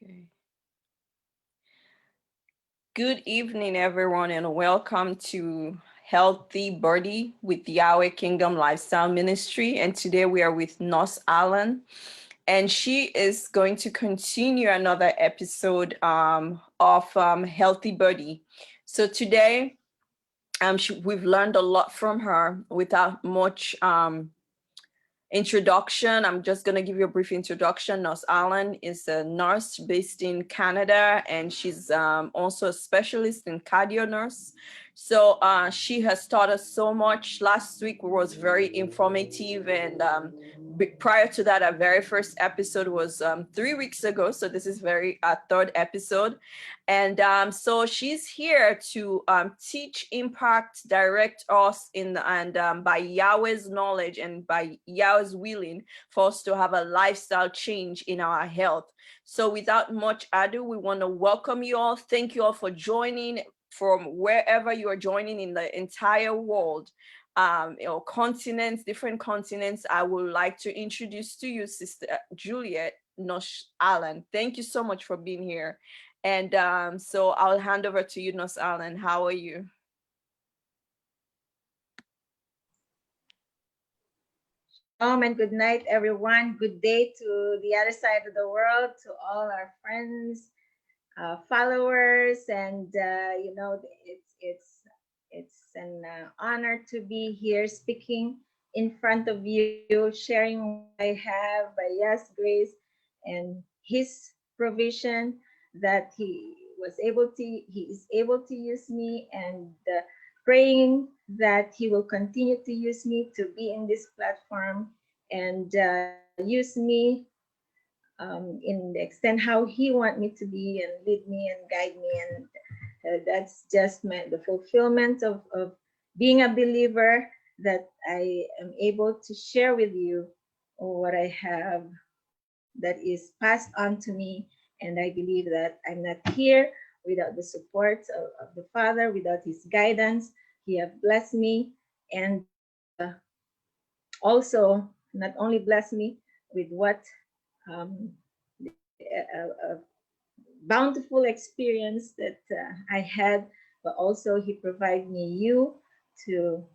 Okay. Good evening, everyone, and welcome to Healthy Body with Yahweh Kingdom Lifestyle Ministry. And today we are with Nurse Allan, and she is going to continue another episode of Healthy Body. So today, we've learned a lot from her without much introduction. I'm just going to give you a brief introduction. Nurse Allan is a nurse based in Canada, and she's also a specialist in cardio nurse. So she has taught us so much. Last week was very informative, and prior to that, our very first episode was 3 weeks ago. So this is our third episode. And so she's here to teach, impact, direct us by Yahweh's knowledge and by Yahweh's willing for us to have a lifestyle change in our health. So without much ado, we want to welcome you all. Thank you all for joining from wherever you are joining in the entire world. Continents, different continents. I would like to introduce to you Sister Juliet Nosh Allan. Thank you so much for being here. And so I'll hand over to you, Nurse Allan. How are you? Shalom and good night, everyone. Good day to the other side of the world, to all our friends, followers, and it's an honor to be here speaking in front of you, sharing what I have by Yah's grace and His provision that He is able to use me, and praying that He will continue to use me to be in this platform and use me in the extent how He want me to be, and lead me and guide me. And that's just the fulfillment of being a believer, that I am able to share with you what I have that is passed on to me. And I believe that I'm not here without the support of the Father, without His guidance. He has blessed me, and also not only blessed me with what a bountiful experience that I had, but also He provided me you to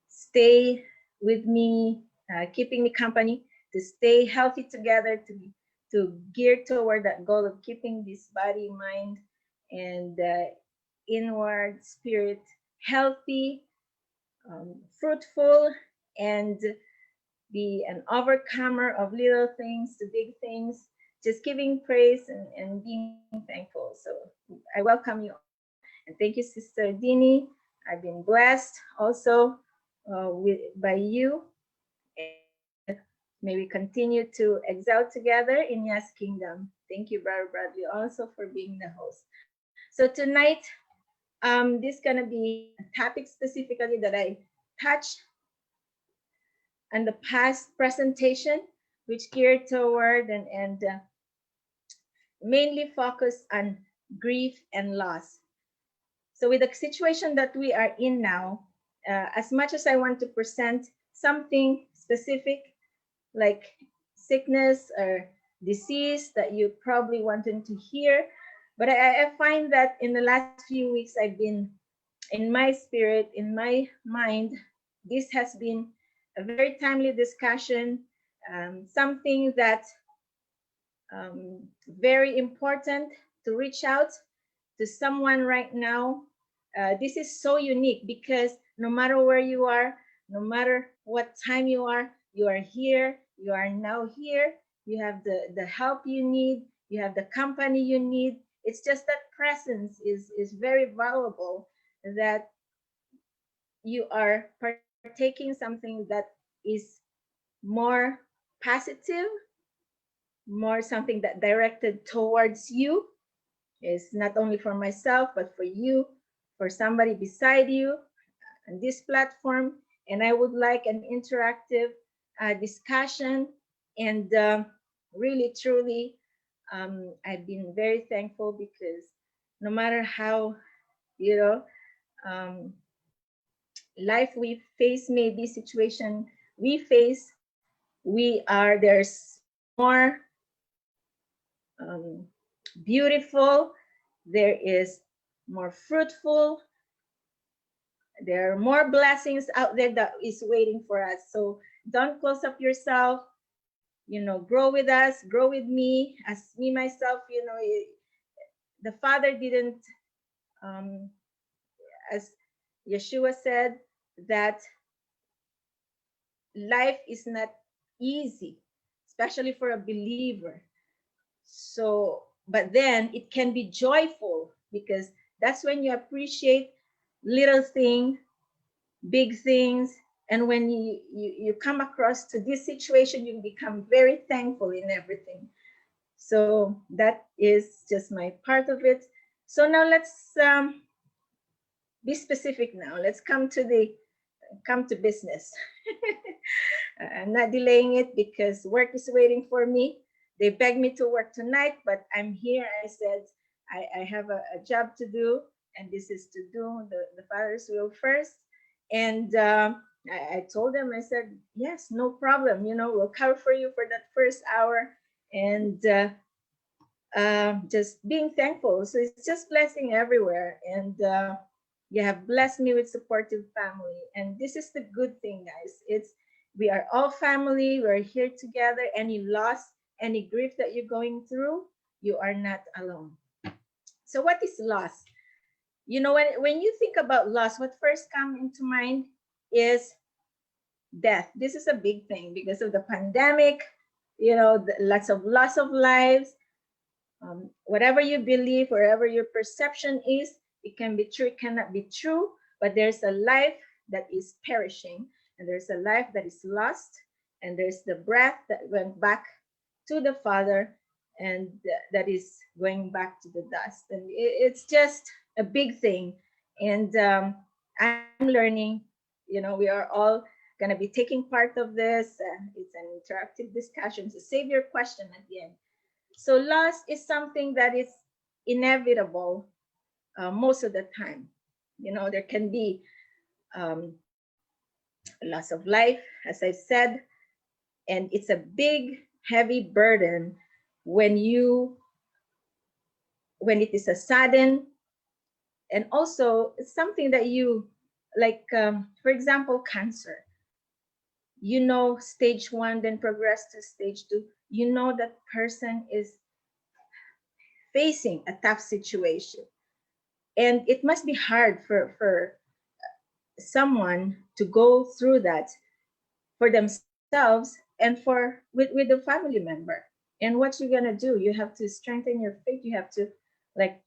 stay with me, keeping me company, to stay healthy together, to gear toward that goal of keeping this body, mind, and inward spirit healthy, fruitful, and be an overcomer of little things to big things, just giving praise and being thankful. So I welcome you all. And thank you, Sister Dini. I've been blessed also by you. And may we continue to excel together in Yah's kingdom. Thank you, Brother Bradley, also for being the host. So tonight, this is going to be a topic specifically that I touched on the past presentation, which geared toward and mainly focused on grief and loss. So with the situation that we are in now, as much as I want to present something specific like sickness or disease that you probably wanted to hear, but I find that in the last few weeks I've been, in my spirit, in my mind, this has been a very timely discussion, something that very important to reach out to someone right now. This is so unique because no matter where you are, no matter what time you are here, you are now here, you have the help you need, you have the company you need. It's just that presence is very valuable, that you are partaking something that is more positive, more something that directed towards you. Is not only for myself, but for you, for somebody beside you on this platform. And I would like an interactive discussion. And really, truly, I've been very thankful because no matter how, life we face, maybe situation we face, there's more um, beautiful, there is more fruitful, there are more blessings out there that is waiting for us. So don't close up yourself, grow with us, grow with me. As me myself, the Father didn't, um, as Yeshua said, that life is not easy, especially for a believer. So, but then it can be joyful, because that's when you appreciate little things, big things. And when you come across to this situation, you become very thankful in everything. So that is just my part of it. So now let's be specific. Now let's come to business. I'm not delaying it because work is waiting for me. They begged me to work tonight, but I'm here. I said I have a job to do, and this is to do the Father's will first. And I told them, I said, yes, no problem. We'll cover for you for that first hour, and just being thankful. So it's just blessing everywhere. And you have blessed me with supportive family. And this is the good thing, guys. We are all family. We're here together. Any loss, any grief that you're going through, you are not alone. So what is loss? When you think about loss, what first comes into mind is death. This is a big thing because of the pandemic, lots of loss of lives. Whatever you believe, wherever your perception is, it can be true, it cannot be true, but there's a life that is perishing, and there's a life that is lost, and there's the breath that went back to the Father, and that is going back to the dust. And it's just a big thing. And I'm learning, we are all going to be taking part of this. It's an interactive discussion. So save your question at the end. So loss is something that is inevitable most of the time. There can be loss of life, as I said, and it's a big, heavy burden when it is a sudden, and also it's something that you like. For example, cancer. Stage 1, then progress to stage 2. That person is facing a tough situation, and it must be hard for someone to go through that for themselves and with a family member. And what you're gonna do, you have to strengthen your faith. You have to like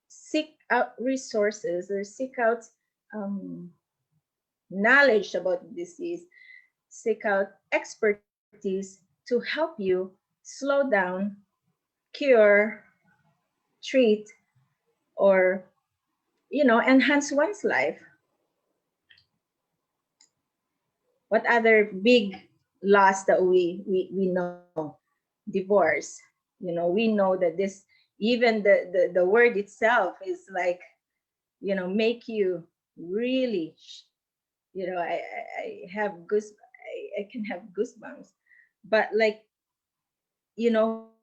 seek out resources, or seek out knowledge about the disease, seek out expertise to help you slow down, cure, treat, or enhance one's life. What other big loss that we know? Divorce. We know that this, even the word itself is like, make you really, I have I can have goosebumps. But like,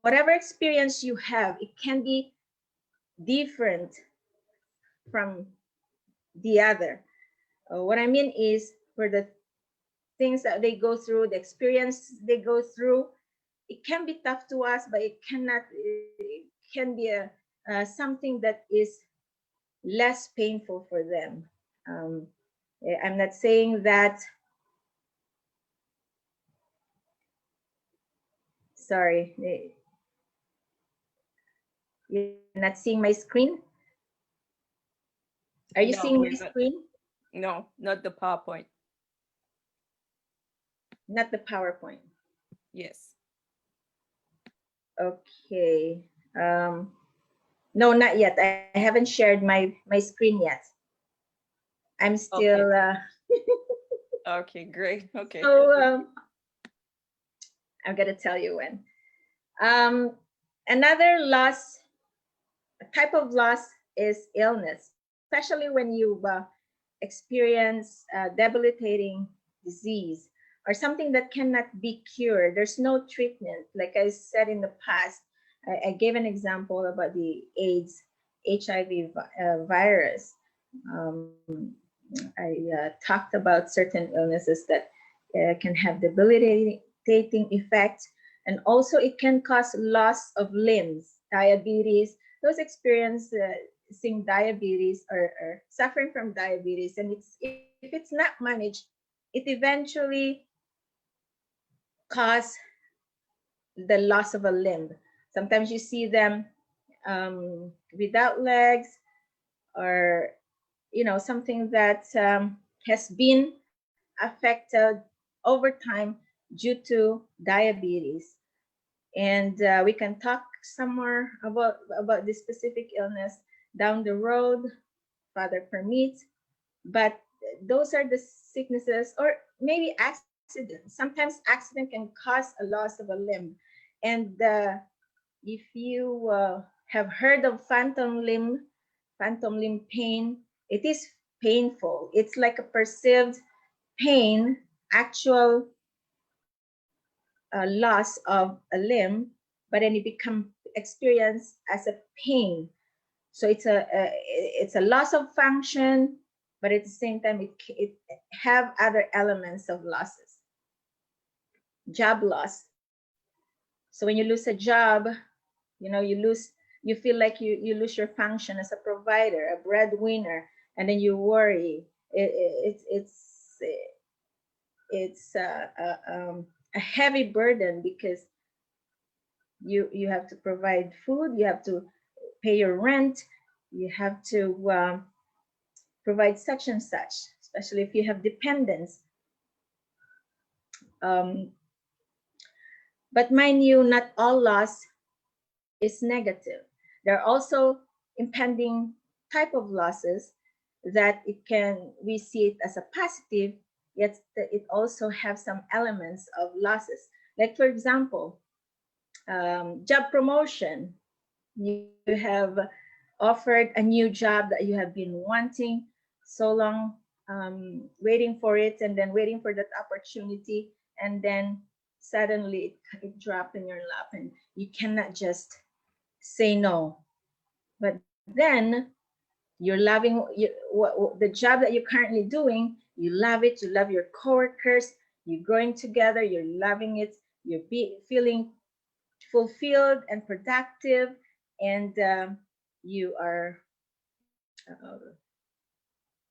whatever experience you have, it can be different from the other. What I mean is, for the things that they go through, the experience they go through, it can be tough to us, but it can be something that is less painful for them. Um, I'm not saying that. Sorry, you're not seeing my screen. Are you No, seeing my we're not. screen? No, not the PowerPoint. Not the PowerPoint. Yes. Okay. No, not yet. I haven't shared my screen yet. I'm still. Okay. Okay, great. Okay. So I'm gonna tell you when. Another loss, a type of loss, is illness, especially when you experience debilitating disease, or something that cannot be cured. There's no treatment. Like I said in the past, I gave an example about the AIDS, HIV virus. I talked about certain illnesses that can have debilitating effect, and also it can cause loss of limbs, diabetes. Those experiencing diabetes or suffering from diabetes, and if it's not managed, it eventually cause the loss of a limb. Sometimes you see them without legs, or something that has been affected over time due to diabetes. And we can talk some more about this specific illness down the road, Father permits. But those are the sicknesses, or maybe accidents. Sometimes accident can cause a loss of a limb. And if you have heard of phantom limb pain, it is painful. It's like a perceived pain, actual loss of a limb, but then it become experienced as a pain. So it's a loss of function, but at the same time it have other elements of losses. Job loss. So when you lose a job, you feel like you lose your function as a provider, a breadwinner, and then you worry. It's a heavy burden, because you have to provide food, you have to pay your rent, you have to provide such and such, especially if you have dependents. Um, but mind you, not all loss is negative. There are also impending type of losses that we see it as a positive, yet it also have some elements of losses. Like for example, job promotion. You have offered a new job that you have been wanting so long, waiting for it, and then waiting for that opportunity, and then suddenly it dropped in your lap, and you cannot just say no. But then you're loving the job that you're currently doing. You love it. You love your coworkers. You're growing together. You're loving it. You're feeling fulfilled and productive, and you are, uh,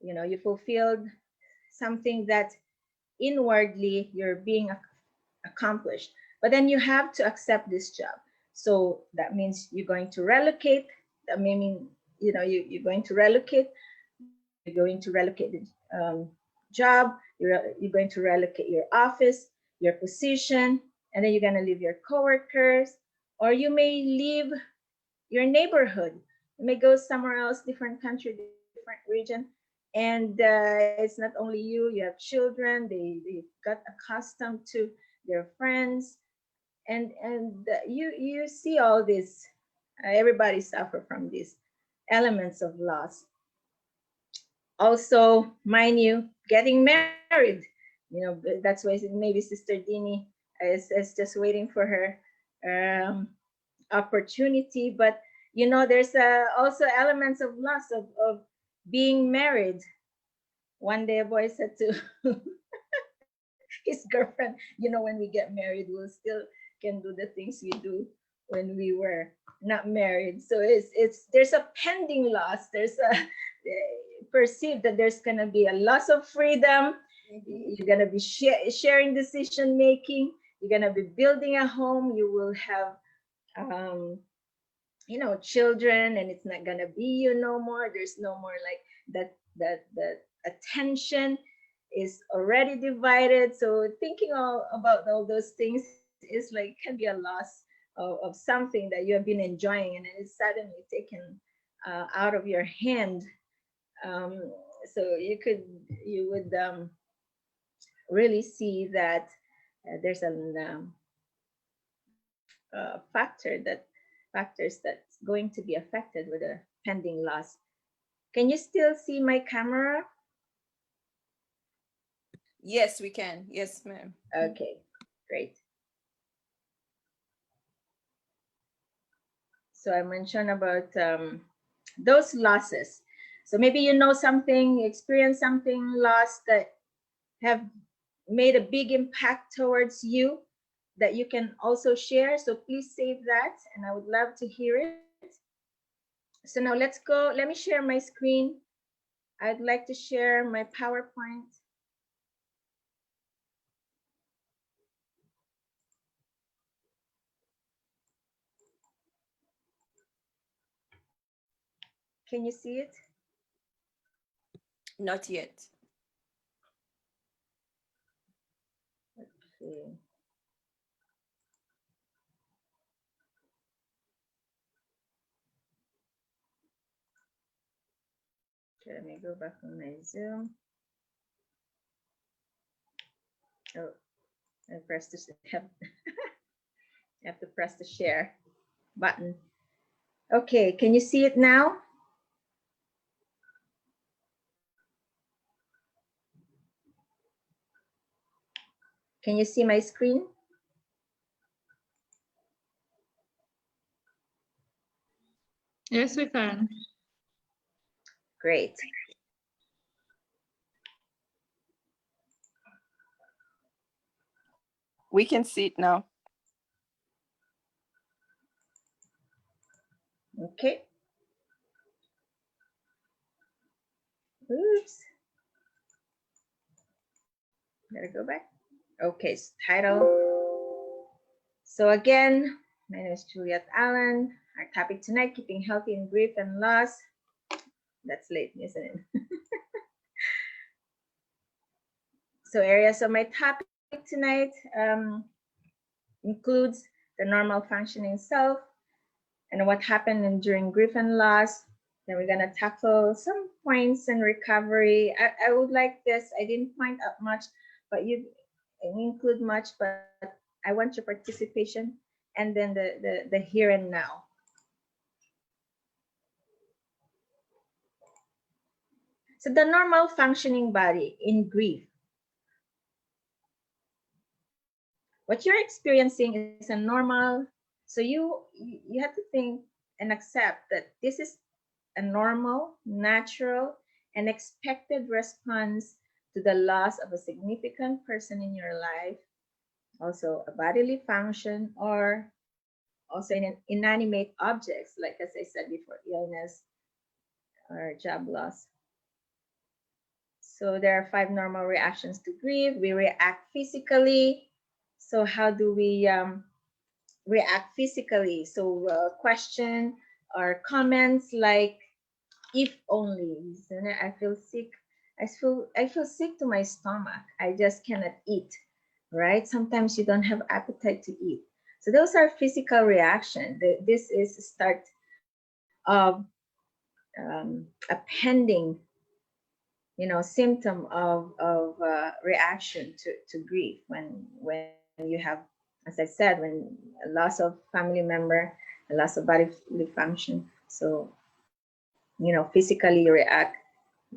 you fulfilled something that inwardly you're being accomplished. But then you have to accept this job. So that means you're going to relocate. That meaning, you're going to relocate. You're going to relocate the job. You're going to relocate your office, your position, and then you're going to leave your coworkers, or you may leave your neighborhood. You may go somewhere else, different country, different region, and it's not only you have children. They got accustomed to their friends, and you see all this. Everybody suffer from these elements of loss. Also, mind you, getting married. That's why maybe Sister Dini is just waiting for her um, opportunity. But there's also elements of loss of being married. One day a boy said to his girlfriend, when we get married, we'll still can do the things we do when we were not married. So there's a pending loss. There's a perceived that there's gonna be a loss of freedom. You're gonna be sharing decision making. You're gonna be building a home. You will have um, children, and it's not gonna be you no more. There's no more like that attention is already divided. So thinking about all those things is like can be a loss of something that you have been enjoying, and it's suddenly taken out of your hand. um, so you would really see that there's an factors that's going to be affected with a pending loss. Can you still see my camera? Yes, we can. Yes, ma'am. Okay, great. So I mentioned about those losses. So maybe you know something, experience something loss that have made a big impact towards you that you can also share. So please save that, and I would love to hear it. So now let's go. Let me share my screen. I'd like to share my PowerPoint. Can you see it? Not yet. Okay. Okay, let me go back on my Zoom. Oh, I pressed this. Have to press the share button. Okay, can you see it now? Can you see my screen? Yes, we can. Great. We can see it now. Okay. Oops. Gotta go back. Okay, so title. So again, my name is Juliet Allan. Our topic tonight, keeping healthy in grief and loss. That's late, isn't it? So areas of my topic tonight includes the normal functioning self and what happened during grief and loss. Then we're gonna tackle some points in recovery. I would like this. I didn't point out much, but you include much, but I want your participation, and then the here and now. So the normal functioning body in grief. What you're experiencing is a normal, so you have to think and accept that this is a normal, natural, and expected response to the loss of a significant person in your life, also a bodily function, or also in an inanimate objects, like as I said before, illness or job loss. So there are 5 normal reactions to grief. We react physically. So how do we react physically? So question or comments like, if only, I feel sick. I feel sick to my stomach. I just cannot eat, right? Sometimes you don't have appetite to eat. So those are physical reaction. This is a start of a pending, symptom of reaction to grief when you have, as I said, when a loss of family member, a loss of bodily function. So physically you react,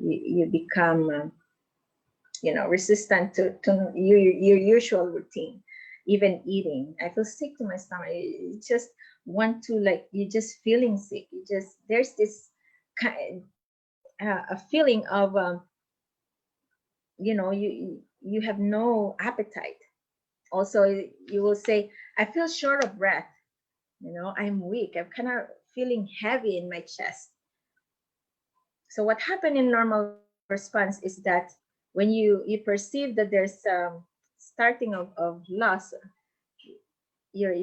you become resistant to your usual routine, even eating. I feel sick to my stomach. You just want to, like, you're just feeling sick. There's this kind a feeling of you have no appetite. Also, you will say, I feel short of breath. I'm weak. I'm kind of feeling heavy in my chest. So what happened in normal response is that when you perceive that there's starting of loss, your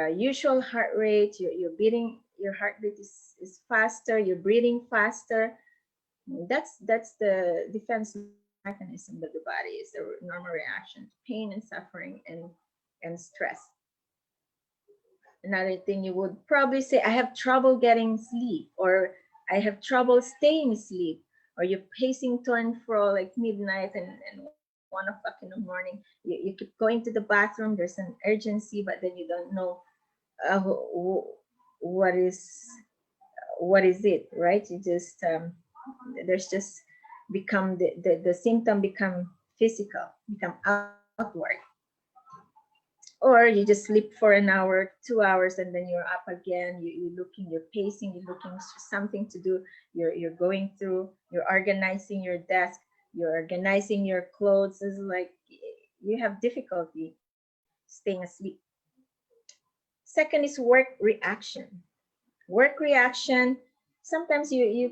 usual heart rate, your heartbeat is faster, you're breathing faster. That's the defense mechanism of the body, is the normal reaction to pain and suffering and stress. Another thing, you would probably say, I have trouble getting sleep, or I have trouble staying asleep, or you're pacing to and fro like midnight and 1 o'clock in the morning. You keep going to the bathroom, there's an urgency, but then you don't know uh, what is it, right? You just there's just become the symptom become physical, become outward. Also, or you just sleep for an hour, 2 hours, and then you're up again. You're looking, you're pacing, you're looking for something to do. You're going through, you're organizing your desk, you're organizing your clothes. It's like you have difficulty staying asleep. Second is work reaction. Work reaction. Sometimes you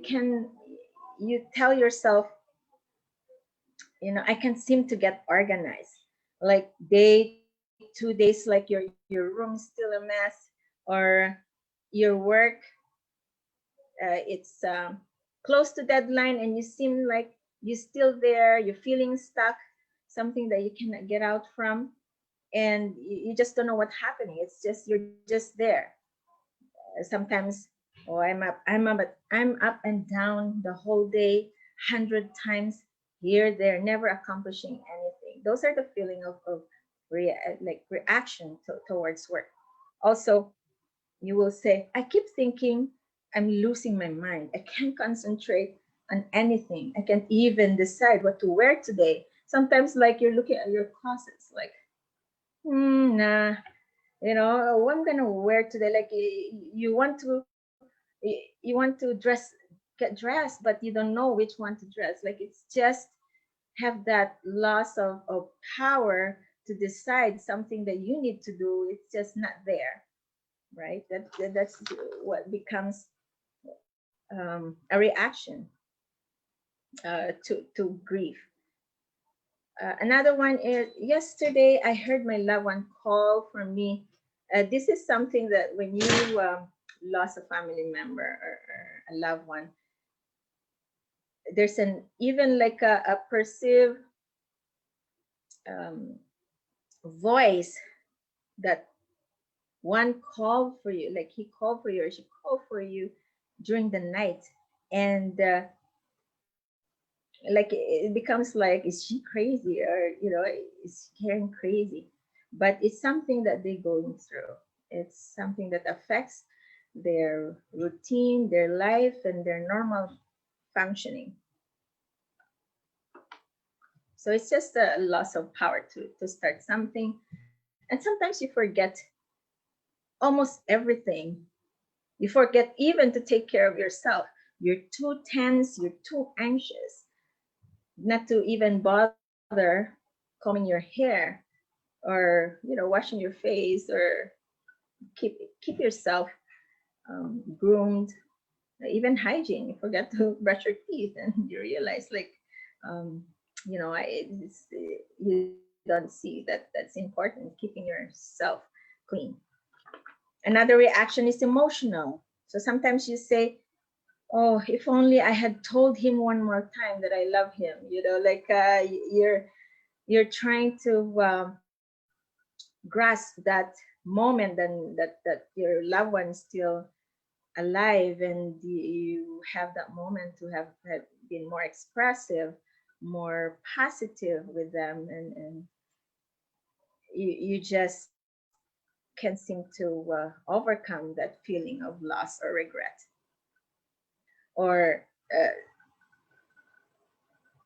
tell yourself, I can't seem to get organized. Like day, 2 days, like your room is still a mess, or your work, it's close to deadline, and you seem like you're still there. You're feeling stuck, something that you cannot get out from, and you just don't know what's happening. It's just you're just there. Sometimes, oh, I'm up and down the whole day, 100 times here, there, never accomplishing anything. Those are the feeling of like reaction towards work. Also, you will say, I keep thinking I'm losing my mind. I can't concentrate on anything. I can't even decide what to wear today. Sometimes, like, you're looking at your closets, like, nah, what I'm gonna wear today. Like, you want to get dressed, but you don't know which one to dress. Like, it's just have that loss of power to decide something that you need to do. It's just not there, right? That's what becomes a reaction to grief. Another one is, yesterday I heard my loved one call for me. This is something that when you lost a family member, or a loved one, there's an even like a perceived um, voice that one called for you, like he called for you, or she called for you during the night. And like it becomes like, is she crazy, or is she hearing crazy? But it's something that they're going through. It's something that affects their routine, their life, and their normal functioning. So it's just a loss of power to start something. And sometimes you forget almost everything. You forget even to take care of yourself. You're too tense, you're too anxious not to even bother combing your hair, or washing your face, or keep yourself groomed. Even hygiene, you forget to brush your teeth, and you realize, like, um, you don't see that that's important, keeping yourself clean. Another reaction is emotional. So sometimes you say, oh, if only I had told him one more time that I love him. Like, you're trying to grasp that moment, and that your loved one is still alive, and you have that moment to have been more expressive, more positive with them, and you just can't seem to overcome that feeling of loss or regret. Or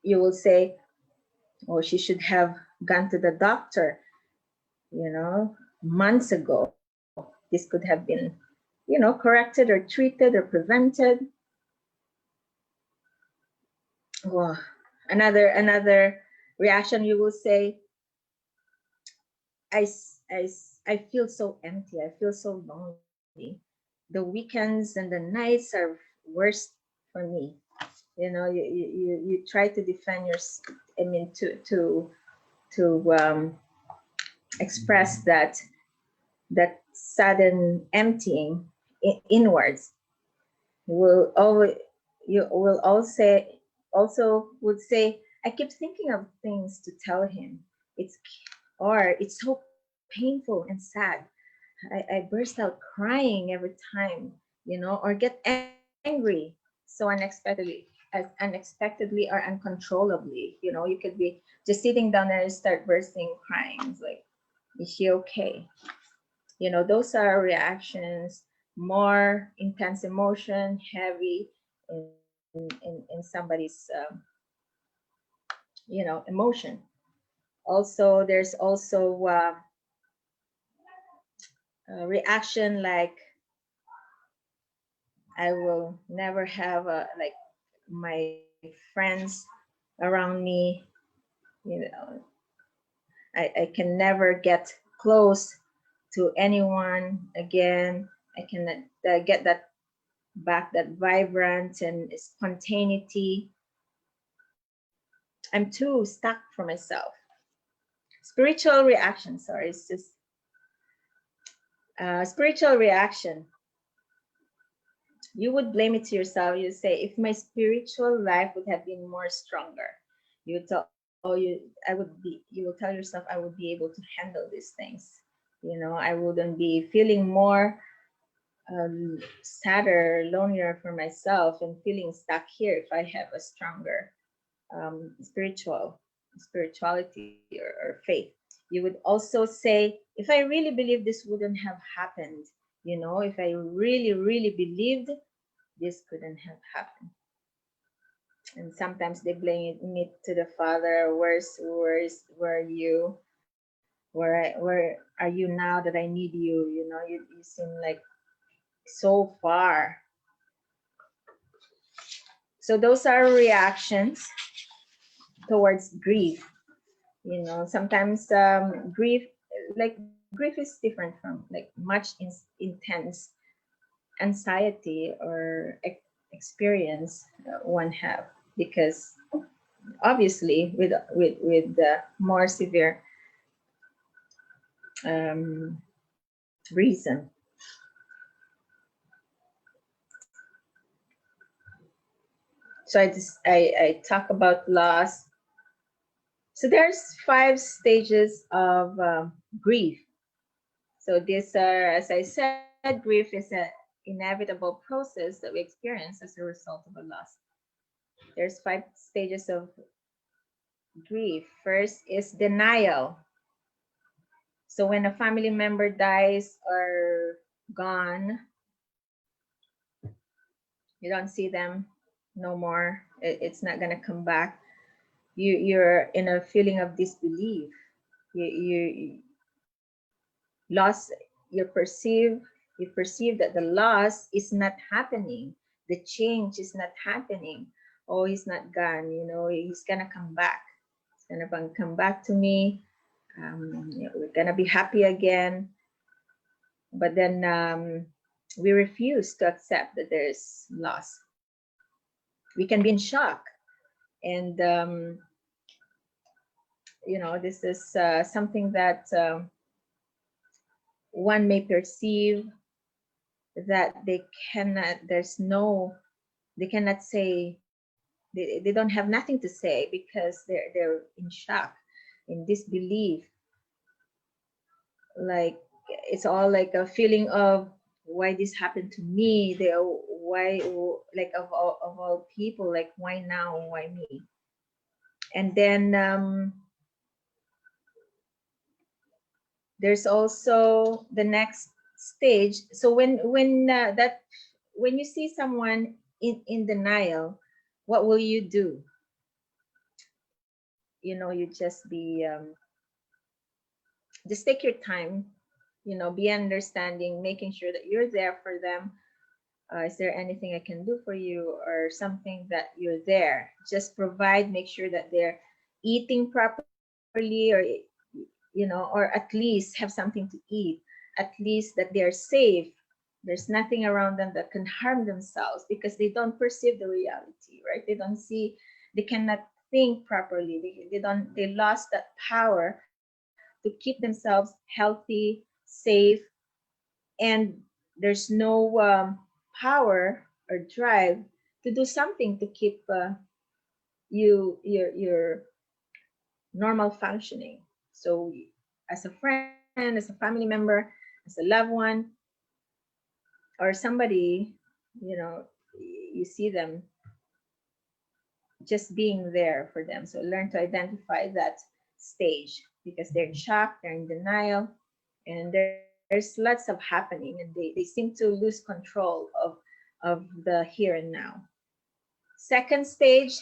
you will say, oh, she should have gone to the doctor, months ago. This could have been, corrected, or treated, or prevented. Oh, another reaction, you will say, I feel so empty. I feel so lonely. The weekends and the nights are worst for me. You try to defend your, I mean, to express that sudden emptying inwards. You will always you will also would say, I keep thinking of things to tell him. It's so painful and sad. I burst out crying every time, or get angry so unexpectedly or uncontrollably. You could be just sitting down there and start bursting crying. It's like, is she okay? Those are reactions, more intense emotion, heavy in somebody's emotion. Also, there's also reaction like I will never have like my friends around me, you know, I can never get close to anyone again. I cannot get that back, that vibrant and spontaneity. I'm too stuck for myself. Spiritual reaction, sorry, it's just spiritual reaction. You would blame it to yourself. You say, if my spiritual life would have been more stronger, you would tell, oh, you will tell yourself, I would be able to handle these things. You know, I wouldn't be feeling more sadder, lonelier for myself and feeling stuck here if I have a stronger spirituality or faith. You would also say, if I really believe this wouldn't have happened, you know, if I really, really believed this couldn't have happened. And sometimes they blame it to the father. Where are you? Where are you now that I need you? You know, you seem like so far. So those are reactions towards grief. You know, sometimes grief, like grief is different from like much intense anxiety or experience one have, because obviously with the more severe reason. So I talk about loss. So there's 5 stages of grief. So these are, as I said, grief is an inevitable process that we experience as a result of a loss. There's 5 stages of grief. First is denial. So when a family member dies or gone, you don't see them no more. It's not gonna come back. You're in a feeling of disbelief. You loss. You perceive that the loss is not happening. The change is not happening. Oh, he's not gone. You know, he's gonna come back. He's gonna come back to me. We're gonna be happy again. But then we refuse to accept that there's loss. We can be in shock, and this is something that one may perceive that they cannot. There's no. They cannot say. They don't have nothing to say because they're in shock, in disbelief. Like it's all like a feeling of why this happened to me. Why, like of all people, like why now, why me? And then there's also the next stage. So when you see someone in denial, what will you do? You just just take your time, be understanding, making sure that you're there for them. Is there anything I can do for you, or something that you're there? Just provide, make sure that they're eating properly, or at least have something to eat, at least that they're safe. There's nothing around them that can harm themselves, because they don't perceive the reality, right? They don't see, they cannot think properly. They lost that power to keep themselves healthy, safe, and there's no power or drive to do something to keep your normal functioning. So as a friend, as a family member, as a loved one, or somebody, you know you see them, just being there for them. So learn to identify that stage, because they're in shock, they're in denial, and there's lots of happening, and they seem to lose control of the here and now. Second stage,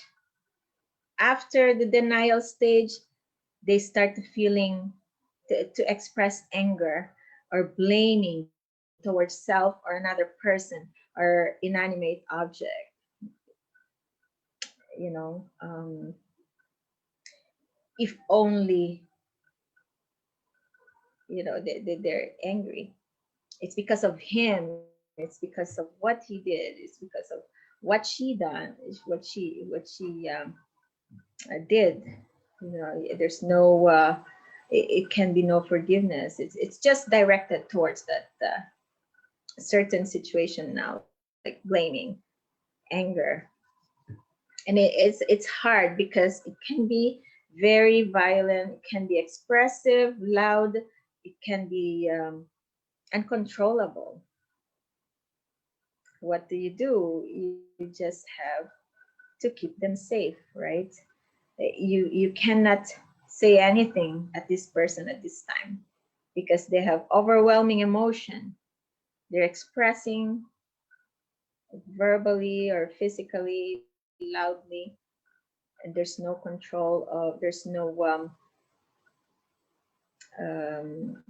after the denial stage, they start to express anger or blaming towards self or another person or inanimate object. You know, if only, you know, they're angry, it's because of him, it's because of what he did, it's because of what she done, is what she did. You know, there's no it can be no forgiveness. It's just directed towards that certain situation now, like blaming, anger. And it's hard because it can be very violent, it can be expressive, loud, it can be uncontrollable. What do? You just have to keep them safe, right? You cannot say anything at this person at this time because they have overwhelming emotion. They're expressing verbally or physically loudly, and there's no control of, there's no um,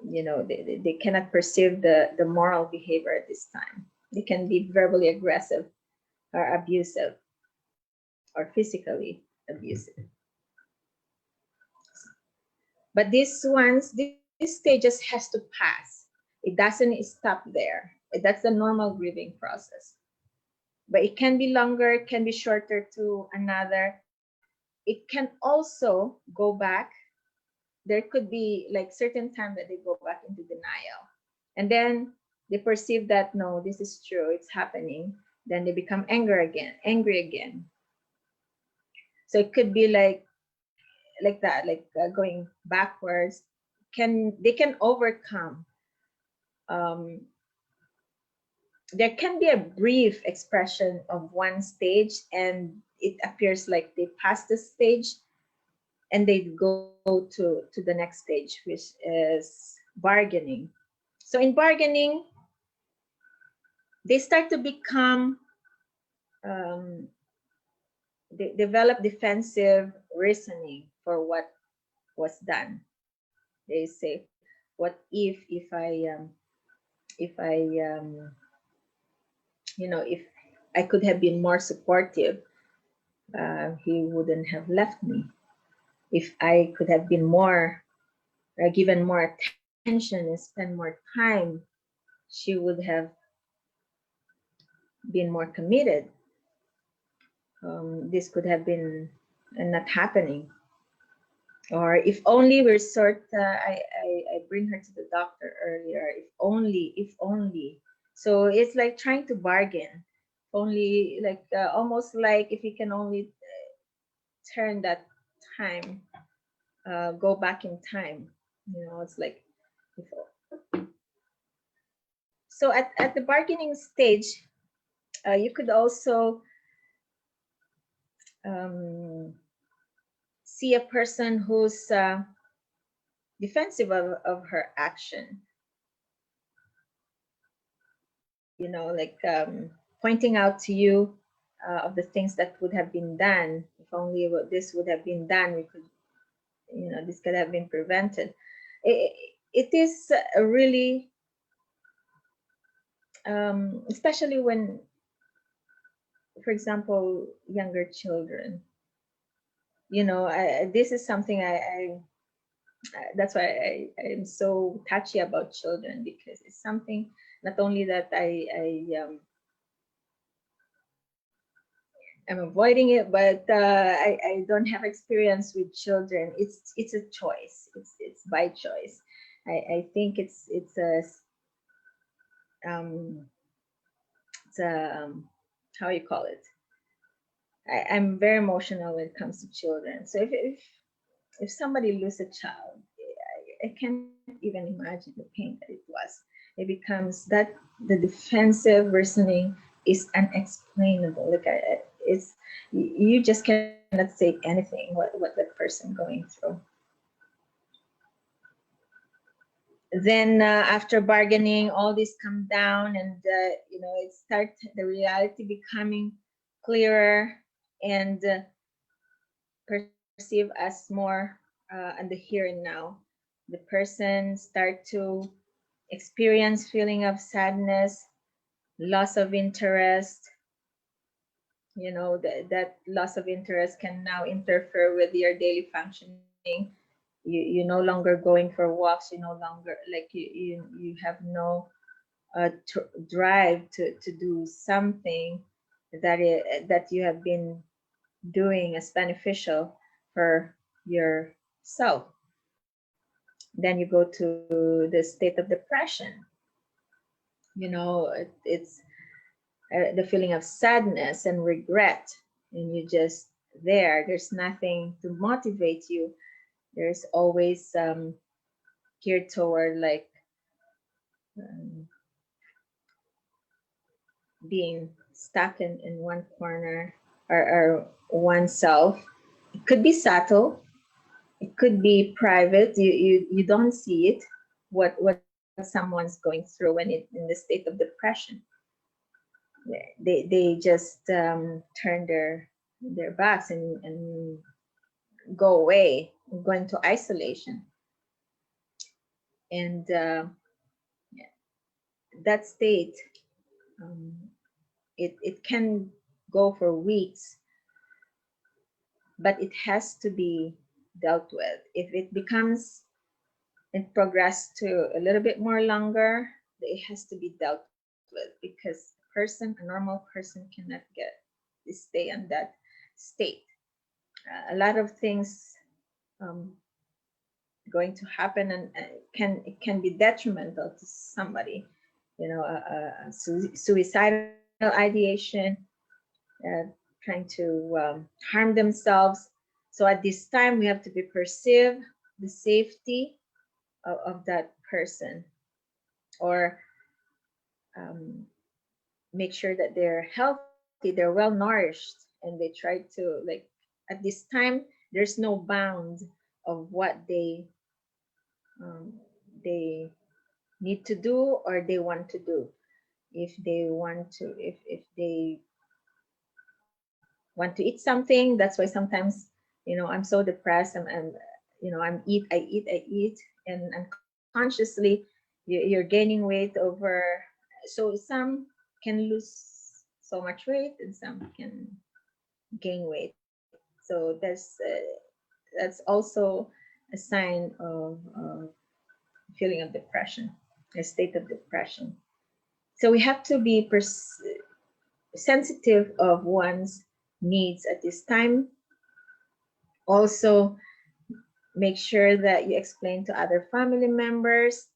you know, they cannot perceive the moral behavior at this time. They can be verbally aggressive or abusive or physically abusive. But these stages has to pass. It doesn't stop there. That's the normal grieving process. But it can be longer, it can be shorter to another. It can also go back. There could be like certain time that they go back into denial. And then they perceive that no, this is true, it's happening. Then they become angry again. So it could be like that, like going backwards. They can overcome. Um, there can be a brief expression of one stage, and it appears like they pass the stage, and they go to the next stage, which is bargaining. So in bargaining, they start to become they develop defensive reasoning for what was done. They say, what if I you know, if I could have been more supportive, he wouldn't have left me. If I could have been more given more attention and spend more time, she would have been more committed. This could have been not happening. Or if only we're I bring her to the doctor earlier. If only. So it's like trying to bargain. Only like almost like if you can only turn that time, go back in time. You know, it's like before. So at the bargaining stage, you could also um, see a person who's defensive of her action. You know, like pointing out to you of the things that would have been done. If only this would have been done, we could, you know, this could have been prevented. It is really, especially when, for example, younger children. You know, this is something that's why I am so touchy about children, because it's something not only that I'm avoiding it, but I don't have experience with children. It's a choice. It's by choice. I think um, it's a how you call it. I'm very emotional when it comes to children. So if somebody loses a child, I can't even imagine the pain that it was. It becomes that the defensive reasoning is unexplainable. Like it's you just cannot say anything what that person going through. Then after bargaining, all this come down, and you know, it starts the reality becoming clearer and perceive as more in the here and now. the person start to experience feeling of sadness, loss of interest. You know, that loss of interest can now interfere with your daily functioning. You no longer going for walks. You no longer like you have no drive to do something that you have been doing as beneficial for yourself. Then you go to the state of depression. You know, it's the feeling of sadness and regret, and you just there's nothing to motivate you. There's always geared toward like um, being stuck in one corner, or oneself. It could be subtle, it could be private. You don't see it, what someone's going through when it in the state of depression. They just turn their backs and go away, go into isolation. And that state, um, it can go for weeks, but it has to be dealt with. If it becomes and progress to a little bit more longer, it has to be dealt with, because a normal person cannot stay on that state. A lot of things um, going to happen, and it can be detrimental to somebody. You know, suicidal ideation, uh, trying to harm themselves. So at this time, we have to be perceive the safety of that person, or um, make sure that they're healthy, they're well nourished, and they try to like at this time there's no bound of what um, they need to do or they want to do. If they want to, if they want to eat something, that's why sometimes, you know, I'm so depressed. You know, I eat, and unconsciously you're gaining weight over. So some can lose so much weight, and some can gain weight. So that's also a sign of feeling of depression, a state of depression. So we have to be sensitive of one's needs at this time. Also, make sure that you explain to other family members,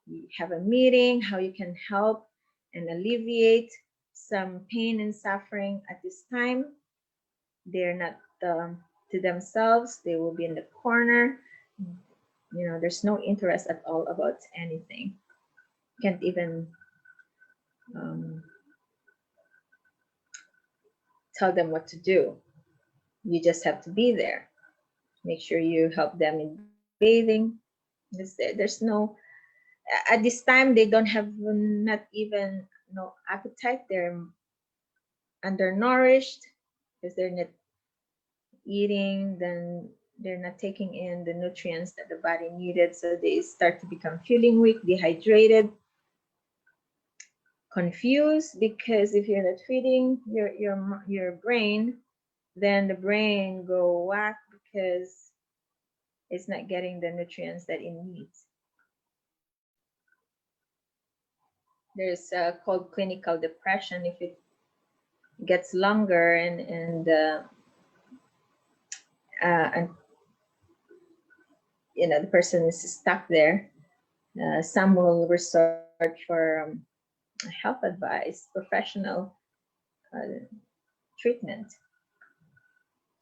you have a meeting, how you can help and alleviate some pain and suffering at this time. They're not to themselves, they will be in the corner. You know, there's no interest at all about anything. Can't even um, tell them what to do. You just have to be there. Make sure you help them in bathing. There's no at this time they don't have not even no appetite. They're undernourished because they're not eating. Then they're not taking in the nutrients that the body needed. So they start to become feeling weak, dehydrated, confused, because if you're not feeding your brain, then the brain go whack because it's not getting the nutrients that it needs. There's called clinical depression if it gets longer, and you know the person is stuck there. Some will resort for health advice, professional uh, treatment.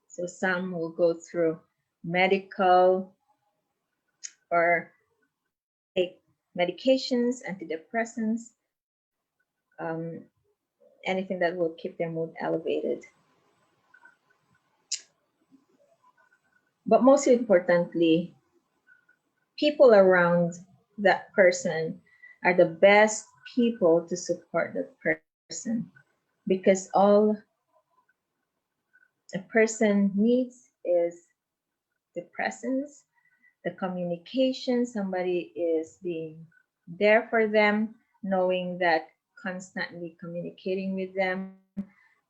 So some will go through medical or take medications, antidepressants, um, anything that will keep their mood elevated. But most importantly, people around that person are the best people to support that person, because all a person needs is the presence the communication, somebody is being there for them, knowing that constantly communicating with them,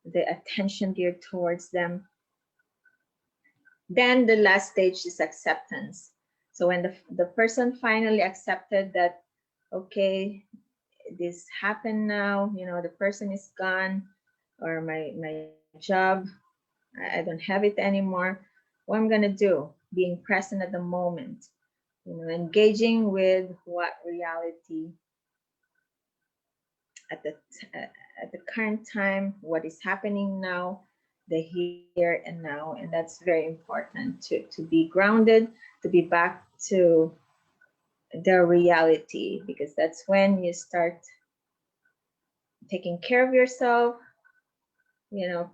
the attention geared towards them. Then the last stage is acceptance. So when the person finally accepted that, okay, this happened now, you know, the person is gone, or my job, I don't have it anymore. What I'm gonna do? Being present at the moment, you know, engaging with what reality at the at the current time, what is happening now, the here and now, and that's very important to be grounded, to be back to the reality, because that's when you start taking care of yourself, you know,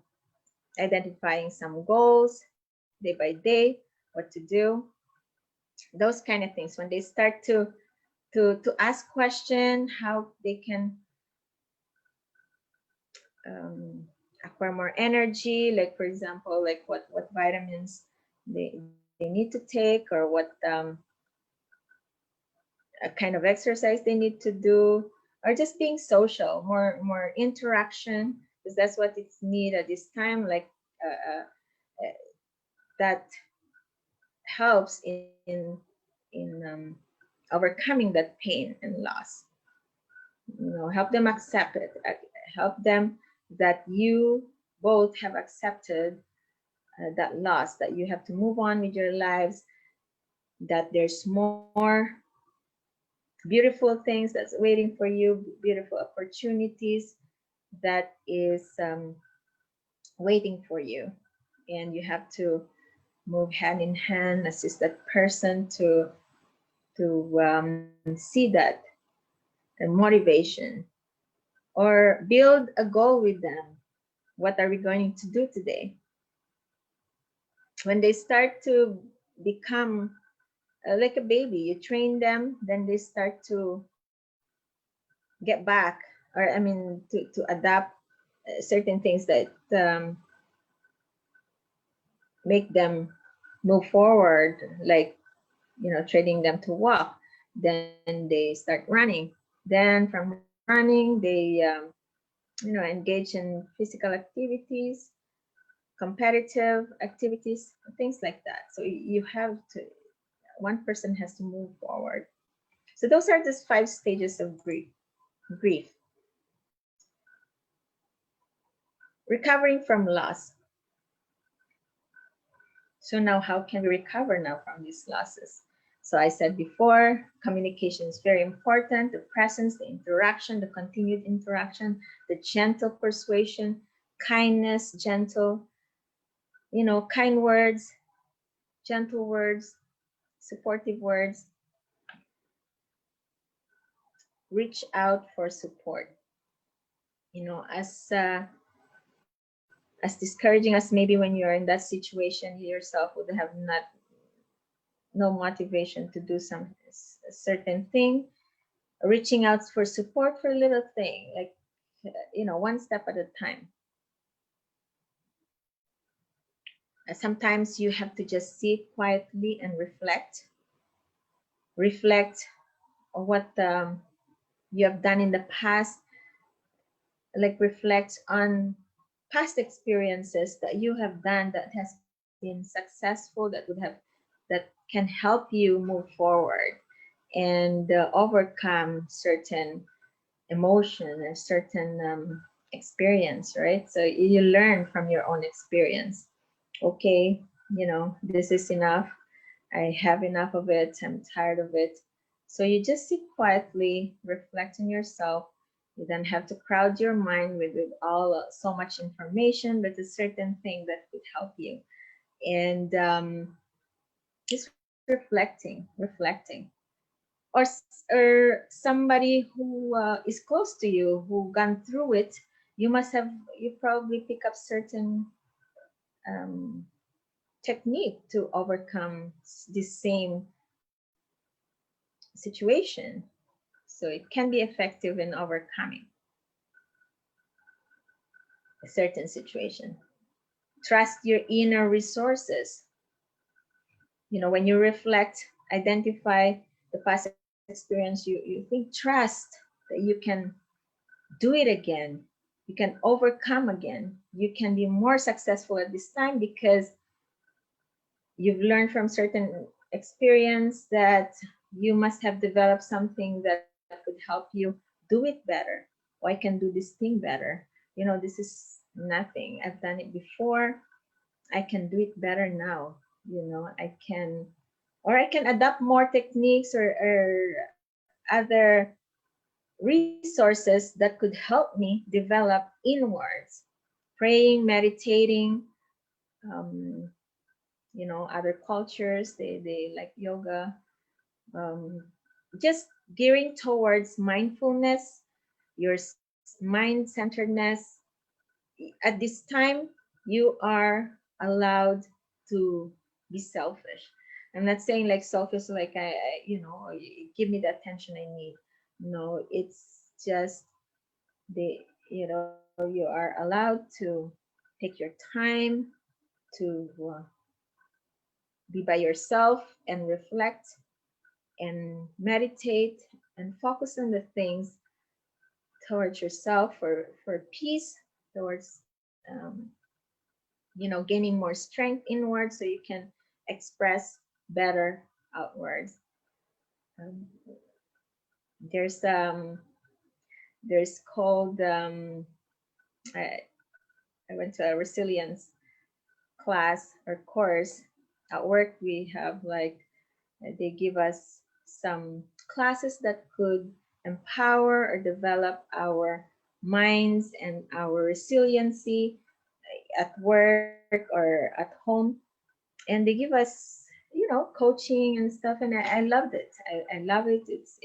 identifying some goals day by day, what to do, those kind of things. When they start to ask question, how they can acquire more energy, like for example, like what vitamins they need to take, or what kind of exercise they need to do, or just being social, more interaction, because that's what it's need at this time. Like that helps in overcoming that pain and loss. You know, help them accept it, help them that you both have accepted that loss, that you have to move on with your lives, that there's more beautiful things that's waiting for you, beautiful opportunities that is waiting for you, and you have to move hand in hand, assist that person to see that motivation, or build a goal with them. What are we going to do today? When they start to become like a baby, you train them, then they start to get back, or I mean to adapt certain things that make them move forward, like, you know, training them to walk. Then they start running. Then from running, they you know, engage in physical activities, competitive activities, things like that. So you have to, one person has to move forward. So those are just 5 stages of grief. Recovering from loss. So now how can we recover now from these losses? So I said before, communication is very important. The presence, the interaction, the continued interaction, the gentle persuasion, kindness, gentle, you know, kind words, gentle words, supportive words. Reach out for support. You know, as discouraging as maybe when you're in that situation, you yourself would have no motivation to do a certain thing. Reaching out for support for a little thing, like, you know, one step at a time. Sometimes you have to just sit quietly and reflect on what you have done in the past, like reflect on past experiences that you have done that has been successful, that can help you move forward and overcome certain emotion and certain experience, right? So you learn from your own experience. Okay, you know, this is enough. I have enough of it. I'm tired of it. So you just sit quietly, reflect on yourself. You don't have to crowd your mind with all so much information, but a certain thing that could help you. And just reflecting, or somebody who is close to you who gone through it. You probably pick up certain um, technique to overcome the same situation, so it can be effective in overcoming a certain situation. Trust your inner resources. You know, when you reflect identify the past experience, you think, trust that you can do it again, you can overcome again, you can be more successful at this time because you've learned from certain experience that you must have developed something that could help you do it better. Or I can do this thing better. This is nothing. I've done it before. I can do it better now. I can, or I can adapt more techniques or other resources that could help me develop inwards. Praying, meditating, um, other cultures, they like yoga, um, just gearing towards mindfulness, your mind centeredness. At this time, you are allowed to be selfish. I'm not saying like selfish, like give me the attention I need. No, it's just the you are allowed to take your time to be by yourself and reflect and meditate and focus on the things towards yourself for peace, towards gaining more strength inward so you can express better outwards. um, there's called I, I went to a resilience class or course at work. We have like they give us some classes that could empower or develop our minds and our resiliency at work or at home. And they give us, coaching and stuff. And I loved it. I love it. It's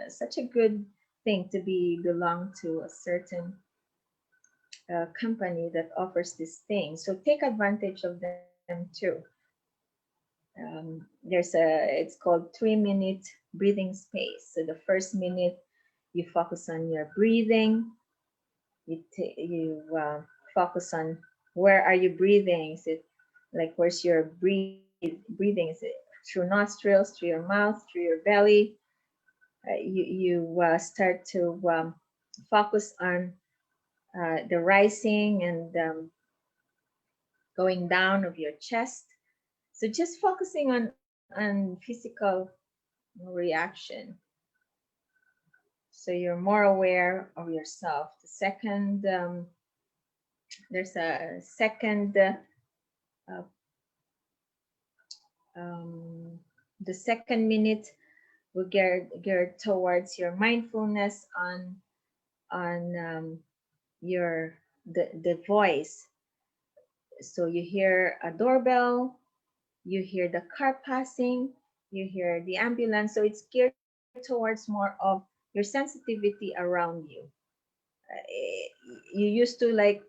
such a good thing to be belong to a certain company that offers this thing. So take advantage of them too. It's called 3-minute breathing space. So the first minute you focus on your breathing. You focus on where are you breathing. Is it like where's your breathing? Is it through nostrils, through your mouth, through your belly? You start to focus on the rising and going down of your chest. So just focusing on physical reaction. So you're more aware of yourself. There's a second, uh, the second minute will geared towards your mindfulness on the voice. So you hear a doorbell, you hear the car passing, you hear the ambulance. So it's geared towards more of your sensitivity around you. You used to like,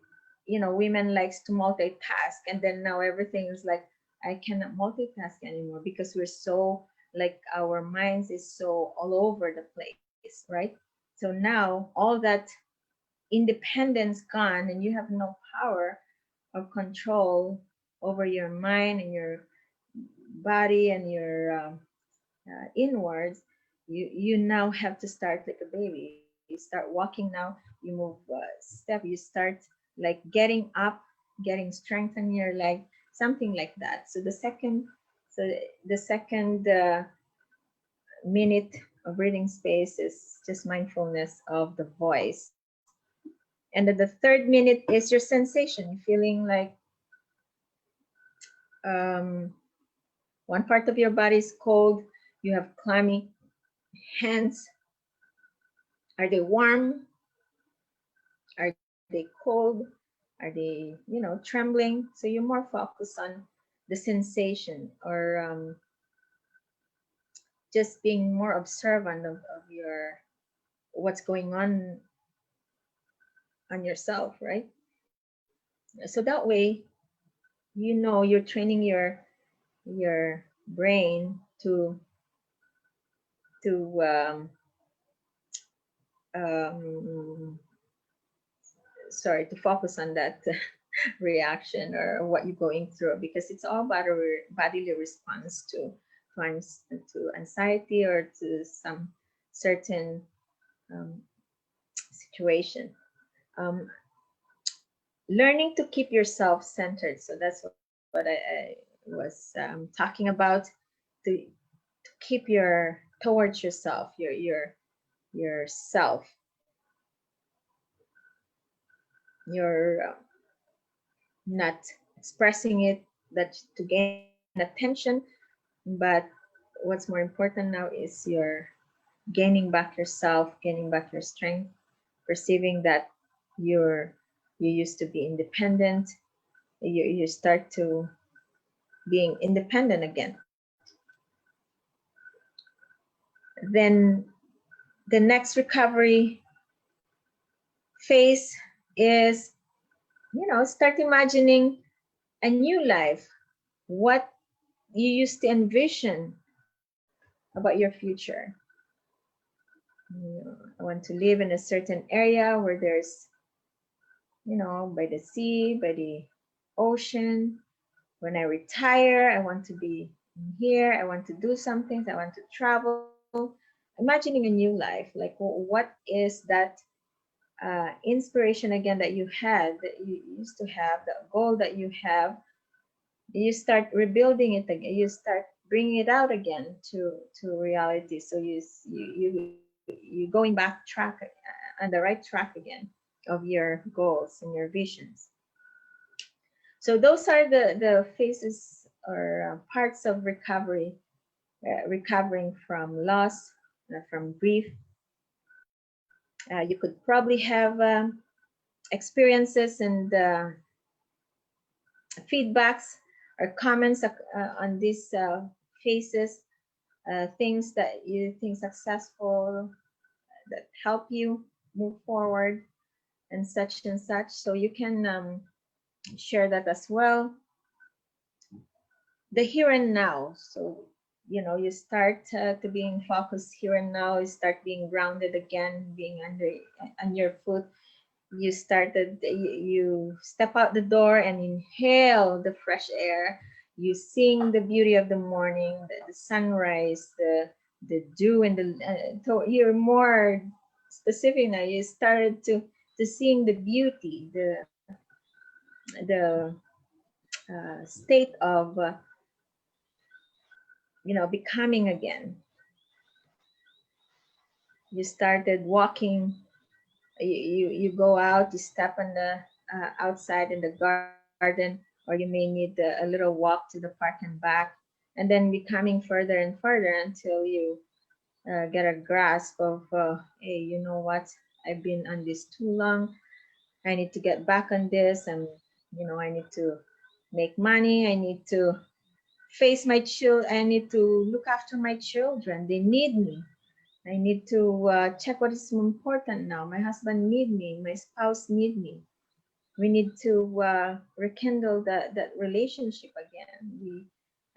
women likes to multitask, and then now everything is like, I cannot multitask anymore because we're so like our minds is so all over the place, right? So now all that independence gone, and you have no power or control over your mind and your body and your inwards. You now have to start like a baby. You start walking now, you move step, you start like getting up, getting strength in your leg, something like that. So the second minute of breathing space is just mindfulness of the voice. And then the third minute is your sensation, feeling like um, one part of your body is cold, you have clammy hands. Are they warm? Are they cold? Are they, trembling? So you're more focused on the sensation, or just being more observant of your what's going on yourself, right? So that way, you're training your brain to um, sorry, to focus on that reaction or what you're going through, because it's all bodily response to sometimes to anxiety or to some certain situation. Um, Learning to keep yourself centered. So that's what I was talking about. To keep your towards yourself, yourself, you're not expressing it that to gain attention, but what's more important now is you're gaining back yourself, gaining back your strength, perceiving that you're you used to be independent. You start to being independent again. Then the next recovery phase is, start imagining a new life, what you used to envision about your future. I want to live in a certain area where there's, by the sea, by the ocean. When I retire, I want to be here. I want to do some things. I want to travel. Imagining a new life, like what is that inspiration again that you had, that you used to have, the goal that you have. You start rebuilding it again. You start bringing it out again to reality. So you going back track on the right track again of your goals and your visions. So those are the phases or parts of recovery, recovering from loss, from grief. You could probably have experiences and feedbacks or comments on these phases, things that you think successful, that help you move forward, and such and such. So you can share that as well. The here and now. So, you start to being focused here and now. You start being grounded again, being on your foot. You step out the door and inhale the fresh air. You sing the beauty of the morning, the sunrise, the dew, and so you're more specific now. You started to seeing the beauty, the state of becoming again. You started walking. You go out. You step on the outside in the garden, or you may need a little walk to the park and back, and then becoming further and further until you get a grasp of, hey, you know what? I've been on this too long. I need to get back on this, and I need to make money. I need to face my children. I need to look after my children. They need me. I need to check what is important now. My husband need me. My spouse need me. We need to rekindle that relationship again.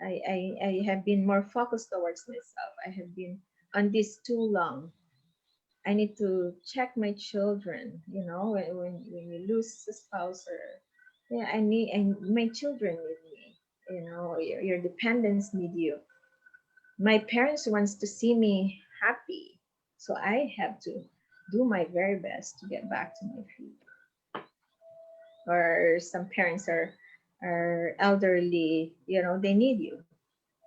I have been more focused towards myself. I have been on this too long. I need to check my children. When you lose a spouse, or yeah, my children need me. Your dependents need you. My parents wants to see me happy, so I have to do my very best to get back to my feet. Or some parents are elderly, they need you,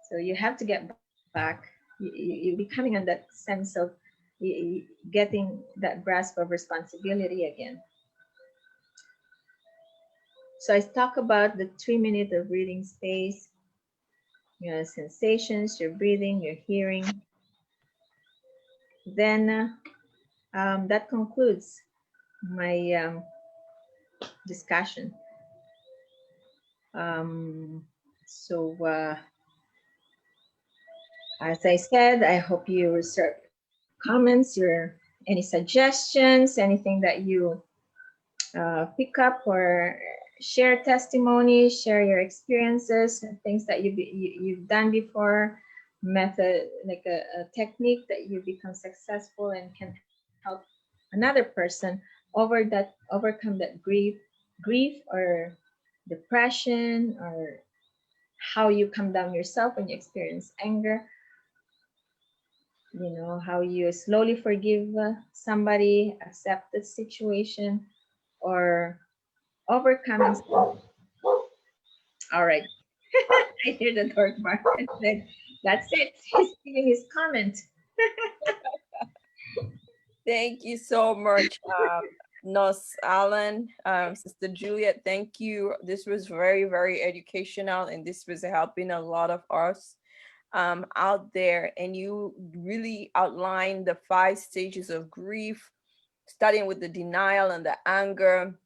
so you have to get back. You're becoming on that sense of getting that grasp of responsibility again. So I talk about the 3 minute of breathing space, your sensations, your breathing, your hearing. Then that concludes my discussion. So as I said, I hope you reserve comments, any suggestions, anything that you pick up, or share testimonies, share your experiences, things that you've done before, method, like a technique that you become successful and can help another person overcome that grief or depression, or how you calm down yourself when you experience anger, you know, how you slowly forgive somebody, accept the situation, or overcoming. All right. I hear the dog bark and said, that's it. He's giving his comment. Thank you so much, Nurse Allan, Sister Juliet. Thank you. This was very, very educational, and this was helping a lot of us out there. And you really outlined the 5 stages of grief, starting with the denial and the anger,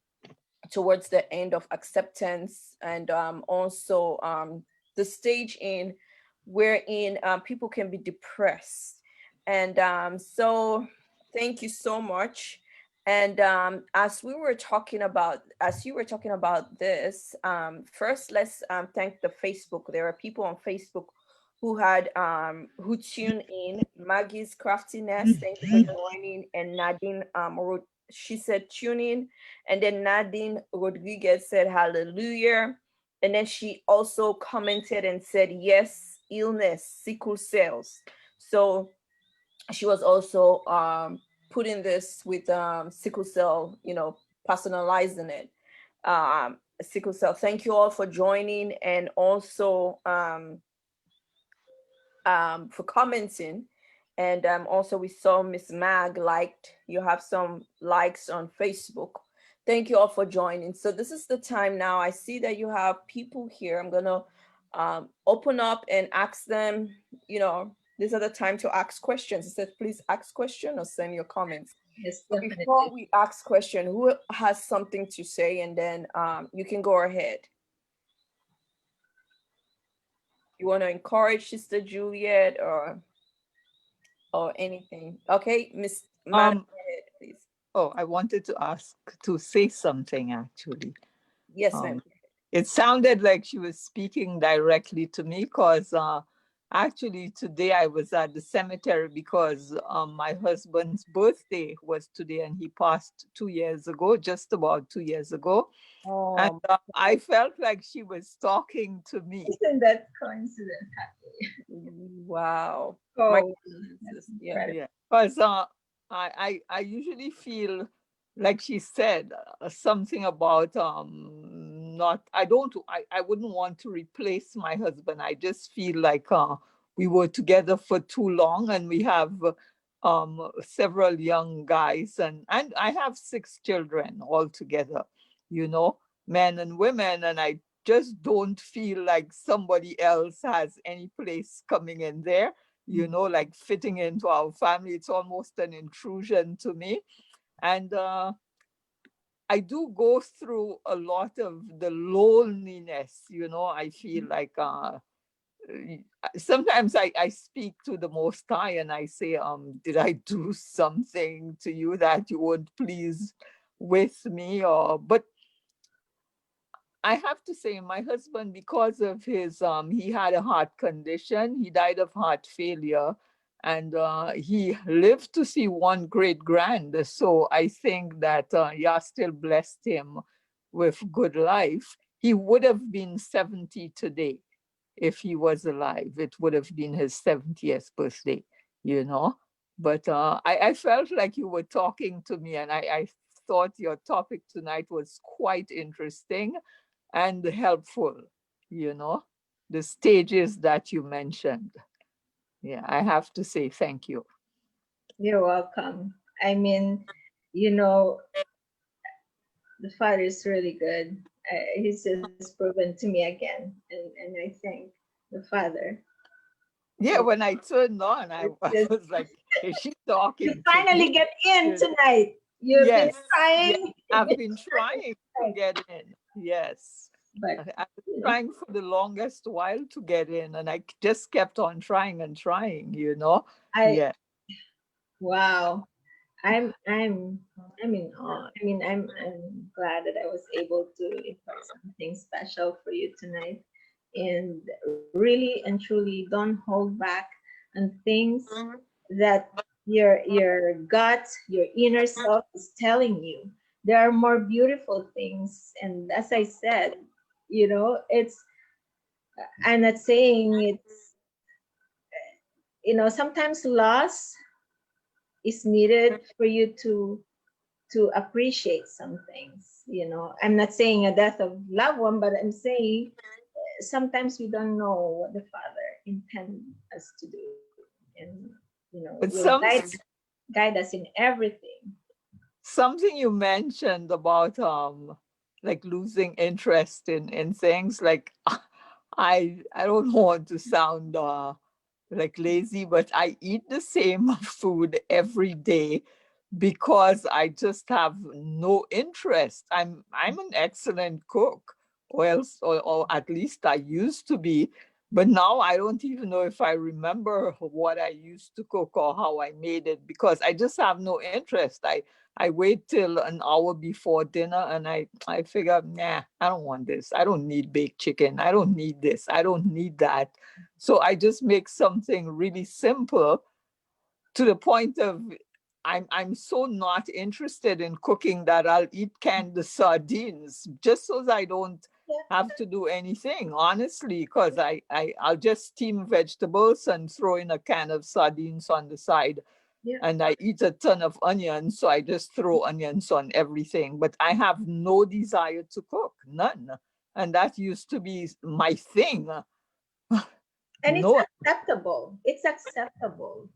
towards the end of acceptance, and also the stage in wherein people can be depressed. And so thank you so much. And as you were talking about this, first let's thank the Facebook. There are people on Facebook who tuned in. Maggie's Craftiness, thank you for joining. And Nadine wrote, she said tune in. And then Nadine Rodriguez said hallelujah. And then she also commented and said, yes, illness, sickle cells. So she was also putting this with sickle cell, personalizing it. Sickle cell. Thank you all for joining, and also for commenting. And also we saw Miss Mag liked, you have some likes on Facebook. Thank you all for joining. So this is the time now. I see that you have people here. I'm gonna open up and ask them, these are the time to ask questions. It says, please ask question or send your comments. Yes, So definitely. before we ask question, who has something to say? And then you can go ahead. You want to encourage Sister Juliet or anything? Okay, Miss Madam, go ahead, please. Oh, I wanted to say something actually. Yes, ma'am. It sounded like she was speaking directly to me because actually today I was at the cemetery because my husband's birthday was today and he passed 2 years ago, just about 2 years ago. Oh, and I felt like she was talking to me. Isn't that coincidence? wow. Oh, My goodness. Yeah. Yeah, because I usually feel like she said something about not I wouldn't want to replace my husband. I just feel like we were together for too long and we have several young guys and I have 6 children altogether, men and women, and I just don't feel like somebody else has any place coming in there, like fitting into our family. It's almost an intrusion to me. And I do go through a lot of the loneliness, I feel like sometimes I speak to the Most High and I say, did I do something to you that you weren't pleased with me? But I have to say, my husband, because of his, he had a heart condition. He died of heart failure, and he lived to see 1 great grand. So I think that Yah still blessed him with good life. He would have been 70 today if he was alive. It would have been his 70th birthday, But I felt like you were talking to me, and I thought your topic tonight was quite interesting and helpful, the stages that you mentioned. Yeah, I have to say thank you. you're welcome. I mean, you know, the Father is really good. He's just proven to me again, and I thank the Father. Yeah, when I turned on, I Just, was like, is she you talking to finally me? get in tonight. You've been Yes, trying. I've been trying to get in. Yes. But I've been trying for the longest while to get in, and I just kept on trying and trying, I Yeah. wow. I'm in awe. I mean, I'm glad that I was able to impart something special for you tonight. And really and truly don't hold back on things that your gut, your inner self is telling you. There are more beautiful things. And as I said, it's I'm not saying it's, sometimes loss is needed for you to appreciate some things. I'm not saying a death of loved one, but I'm saying sometimes we don't know what the Father intended us to do, and But will guide us in everything. something you mentioned about like losing interest in things, like I don't want to sound like lazy, but I eat the same food every day because I just have no interest. I'm an excellent cook, or else, or at least I used to be. But now I don't even know if I remember what I used to cook or how I made it because I just have no interest. I wait till an hour before dinner and I figure, nah, I don't want this. I don't need baked chicken. I don't need this. I don't need that. So I just make something really simple, to the point of I'm so not interested in cooking that I'll eat canned sardines just so that I don't Yeah, have to do anything, honestly, because I'll just steam vegetables and throw in a can of sardines on the side. yeah. And I eat a ton of onions, so I just throw onions on everything. But I have no desire to cook, none. And that used to be my thing. And it's No. acceptable. It's acceptable.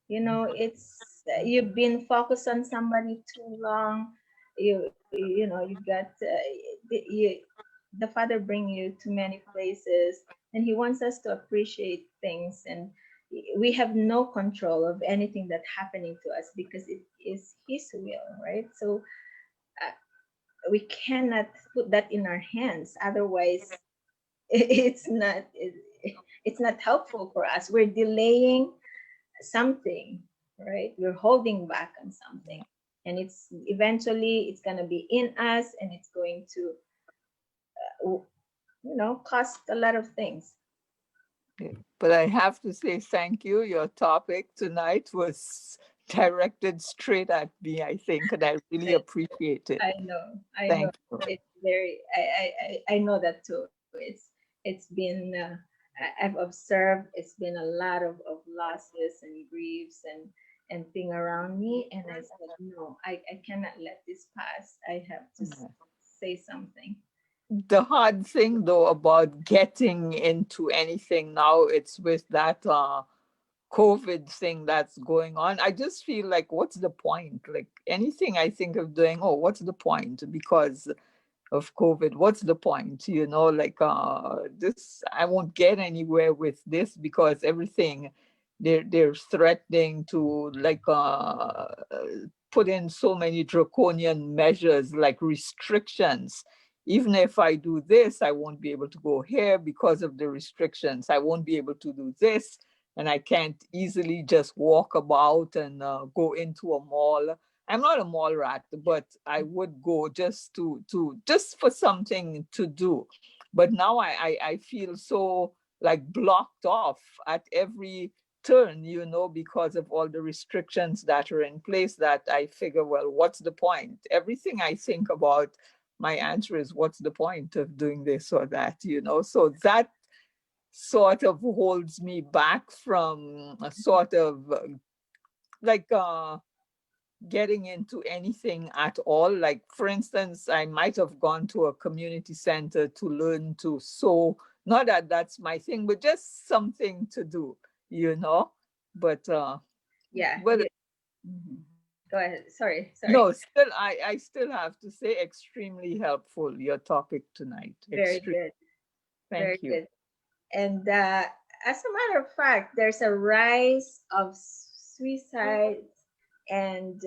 It's you've been focused on somebody too long. You got the Father bring you to many places, and He wants us to appreciate things, and we have no control of anything that's happening to us because it is His will, right? So uh, we cannot put that in our hands. Otherwise, it's not helpful for us. We're delaying something, right? We're holding back on something, and it's eventually it's going to be in us, and it's going to cost a lot of things. Yeah. But I have to say thank you. Your topic tonight was directed straight at me, I think, and I really appreciate it. I know Thank you. it's very I know that too. It's been I've observed it's been a lot of losses and griefs and thing around me, and I said no, I cannot let this pass. I have to Yeah. say something. The hard thing, though, about getting into anything now, it's with that COVID thing that's going on. I just feel like, what's the point? Like anything I think of doing, oh, what's the point? Because of COVID, what's the point? Like this, I won't get anywhere with this because everything they're threatening to like put in so many draconian measures like restrictions. Even if I do this, I won't be able to go here because of the restrictions. I won't be able to do this, and I can't easily just walk about and go into a mall. I'm not a mall rat, but I would go just for something to do. But now I feel so like blocked off at every turn, because of all the restrictions that are in place, that I figure, well, what's the point? Everything I think about, my answer is, what's the point of doing this or that? So that sort of holds me back from a sort of like getting into anything at all. Like, for instance, I might have gone to a community center to learn to sew. Not that that's my thing, but just something to do, you know. But Yeah, but mhm. Go ahead. Sorry. no, still I still have to say, extremely helpful your topic tonight. Very Extreme. good. Very Thank you. good. And as a matter of fact, there's a rise of suicides and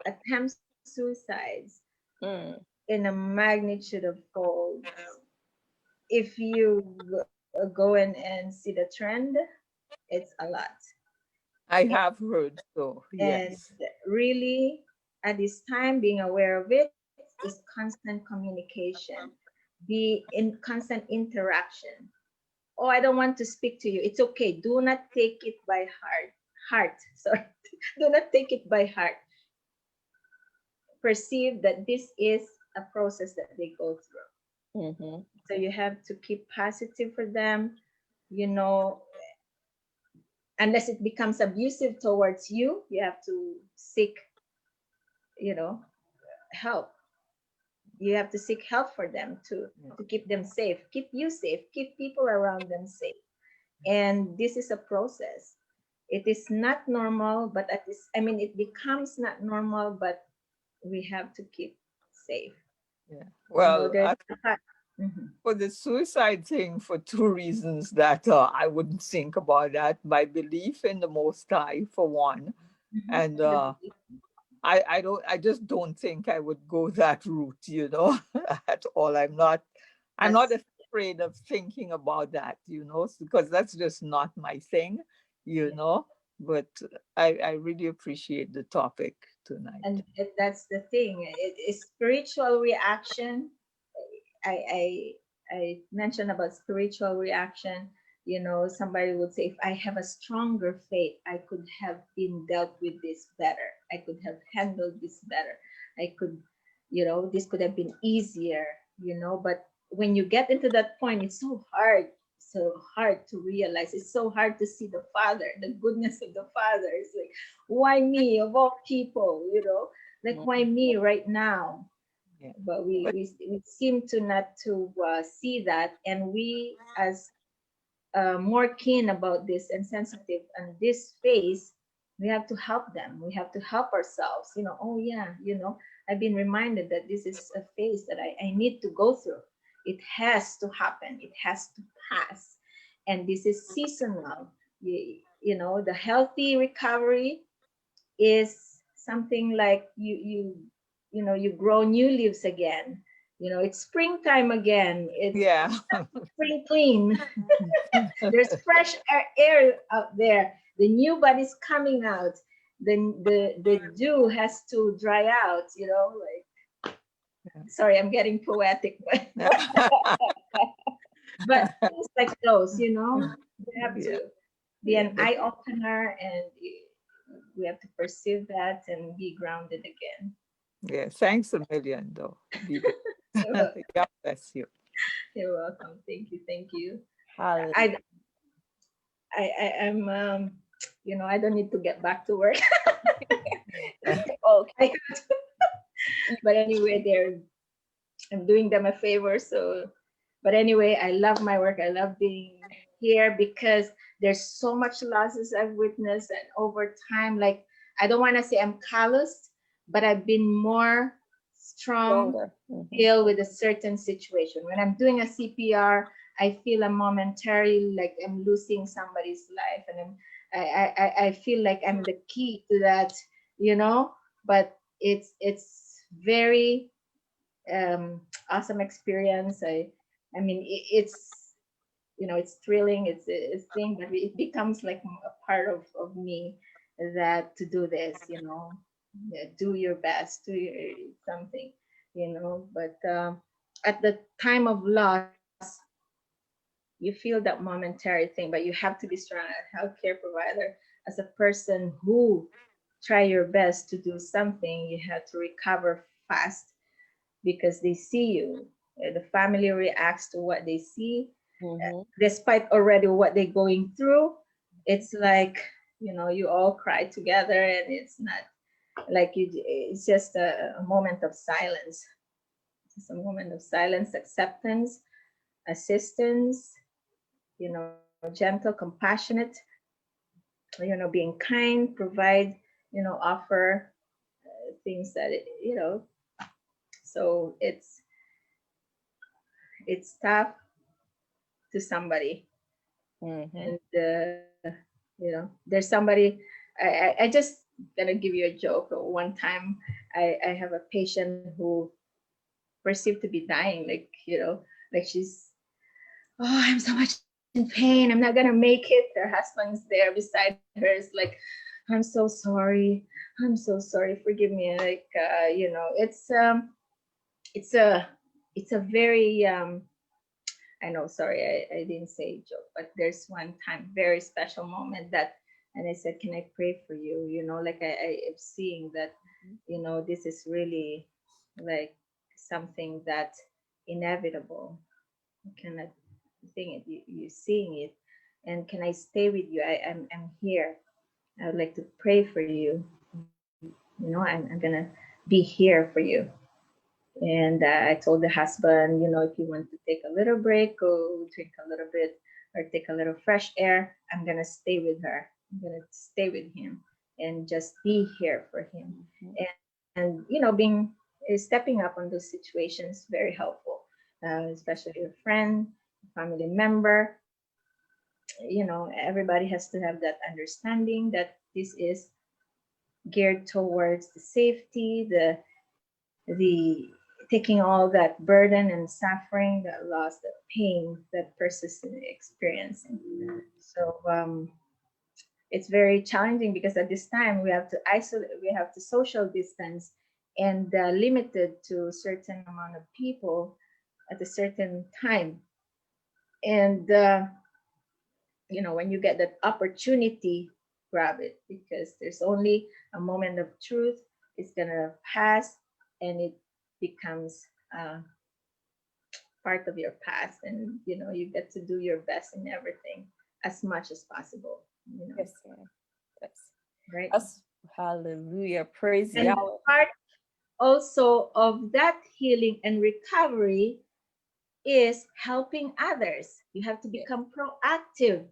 attempt suicides Mm. in a magnitude of folds. If you go and see the trend, it's a lot. I have heard so. And Yes. really, at this time, being aware of it is constant communication, be in constant interaction. Oh, I don't want to speak to you. It's okay. Do not take it by heart. Sorry. Do not take it by heart. Perceive that this is a process that they go through. Mm-hmm. So you have to keep positive for them, you know, unless it becomes abusive towards you, you have to seek, you know, help. You have to seek help for them Yeah. to keep them safe, keep you safe, keep people around them safe. And this is a process. It is not normal, but at this, I mean, it becomes not normal, but we have to keep safe. Yeah. You know, Well, there's a part. Mhm. for the suicide thing, for two reasons that I wouldn't think about that. My belief in the Most High, for one, Mhm. and The I just don't think I would go that route, at all. I'm not as afraid of thinking about that, because that's just not my thing, you yeah. know. But I really appreciate the topic tonight. And that's the thing. It is spiritual reaction. I mentioned about spiritual reaction. You know, somebody would say, if I have a stronger faith, I could have been dealt with this better. I could have handled this better. I could, you know, this could have been easier, you know. But when you get into that point, it's so hard to realize. It's so hard to see the Father, the goodness of the Father. It's like, why me of all people, you know? Like, why Mm-hmm. me right now? Yeah. But But we seem to not to see that, and we as more keen about this and sensitive on this phase, we have to help them, we have to help ourselves, you know. Oh yeah, you know, I've been reminded that this is a phase that I need to go through. It has to happen, it has to pass, and this is seasonal. You know, the healthy recovery is something like you know, you grow new leaves again. You know, it's springtime again. It's yeah. spring clean. There's fresh air out there. The new body's coming out. The dew has to dry out. You know, like, sorry, I'm getting poetic, but things like those. You know, you have Yeah. to be Yeah. an eye opener, and we have to perceive that and be grounded again. Yeah. Thanks a million, though. Be good. You're welcome. God bless you. You're welcome. Thank you. Thank you. Hallelujah. I am you know, I don't need to get back to work. Okay. But anyway, they're I'm doing them a favor. So, but anyway, I love my work. I love being here because there's so much losses I've witnessed, and over time, like, I don't want to say I'm calloused, but I've been more strong Stronger. to Mm-hmm. deal with a certain situation. When I'm doing a CPR, I feel a momentary like I'm losing somebody's life, and I feel like I'm the key to that, you know. But it's very awesome experience. I mean, it's, you know, it's thrilling. It's thing, but it becomes like a part of me, that to do this, you know. Yeah, do your best, do your something, you know. But at the time of loss, you feel that momentary thing, but you have to be strong as a healthcare provider, as a person who try your best to do something. You have to recover fast because they see you. The family reacts to what they see, Mm-hmm. despite already what they're going through. It's like, you know, you all cry together, and it's not like you. It's just a moment of silence. It's a moment of silence, acceptance, assistance. You know, gentle, compassionate. You know, being kind, provide. You know, offer things that you know. So it's tough to somebody. Mm-hmm. And you know, there's somebody. I just gonna give you a joke. One time, I have a patient who perceived to be dying, like, you know, like she's, oh, I'm so much in pain, I'm not gonna make it. Her husband's there beside her. It's like, I'm so sorry, I'm so sorry, forgive me. Like, you know, it's a very I know, sorry, I didn't say joke, but there's one time, very special moment that, and I said, can I pray for you? You know, like I am seeing that, you know, this is really like something that inevitable. You cannot think it. You seeing it, and can I stay with you? I'm here. I would like to pray for you. I'm gonna be here for you. And I told the husband, if you want to take a little break, go drink a little bit or take a little fresh air. I'm gonna stay with her. I'm gonna stay with him and just be here for him. Mhm. And being stepping up on those situations very helpful, especially a friend, a family member. Everybody has to have that understanding that this is geared towards the safety, the taking all that burden and suffering, that loss, that pain that person is experiencing. So it's very challenging because at this time we have to isolate, we have to social distance, and limited to a certain amount of people at a certain time. And when you get that opportunity, grab it, because there's only a moment of truth. It's gonna pass, and it becomes part of your past, and you get to do your best in everything as much as possible. Yes, ma'am. Yes. Right. That's hallelujah. Praise And Yahweh. part also of that healing and recovery is helping others. You have to Yeah. become proactive.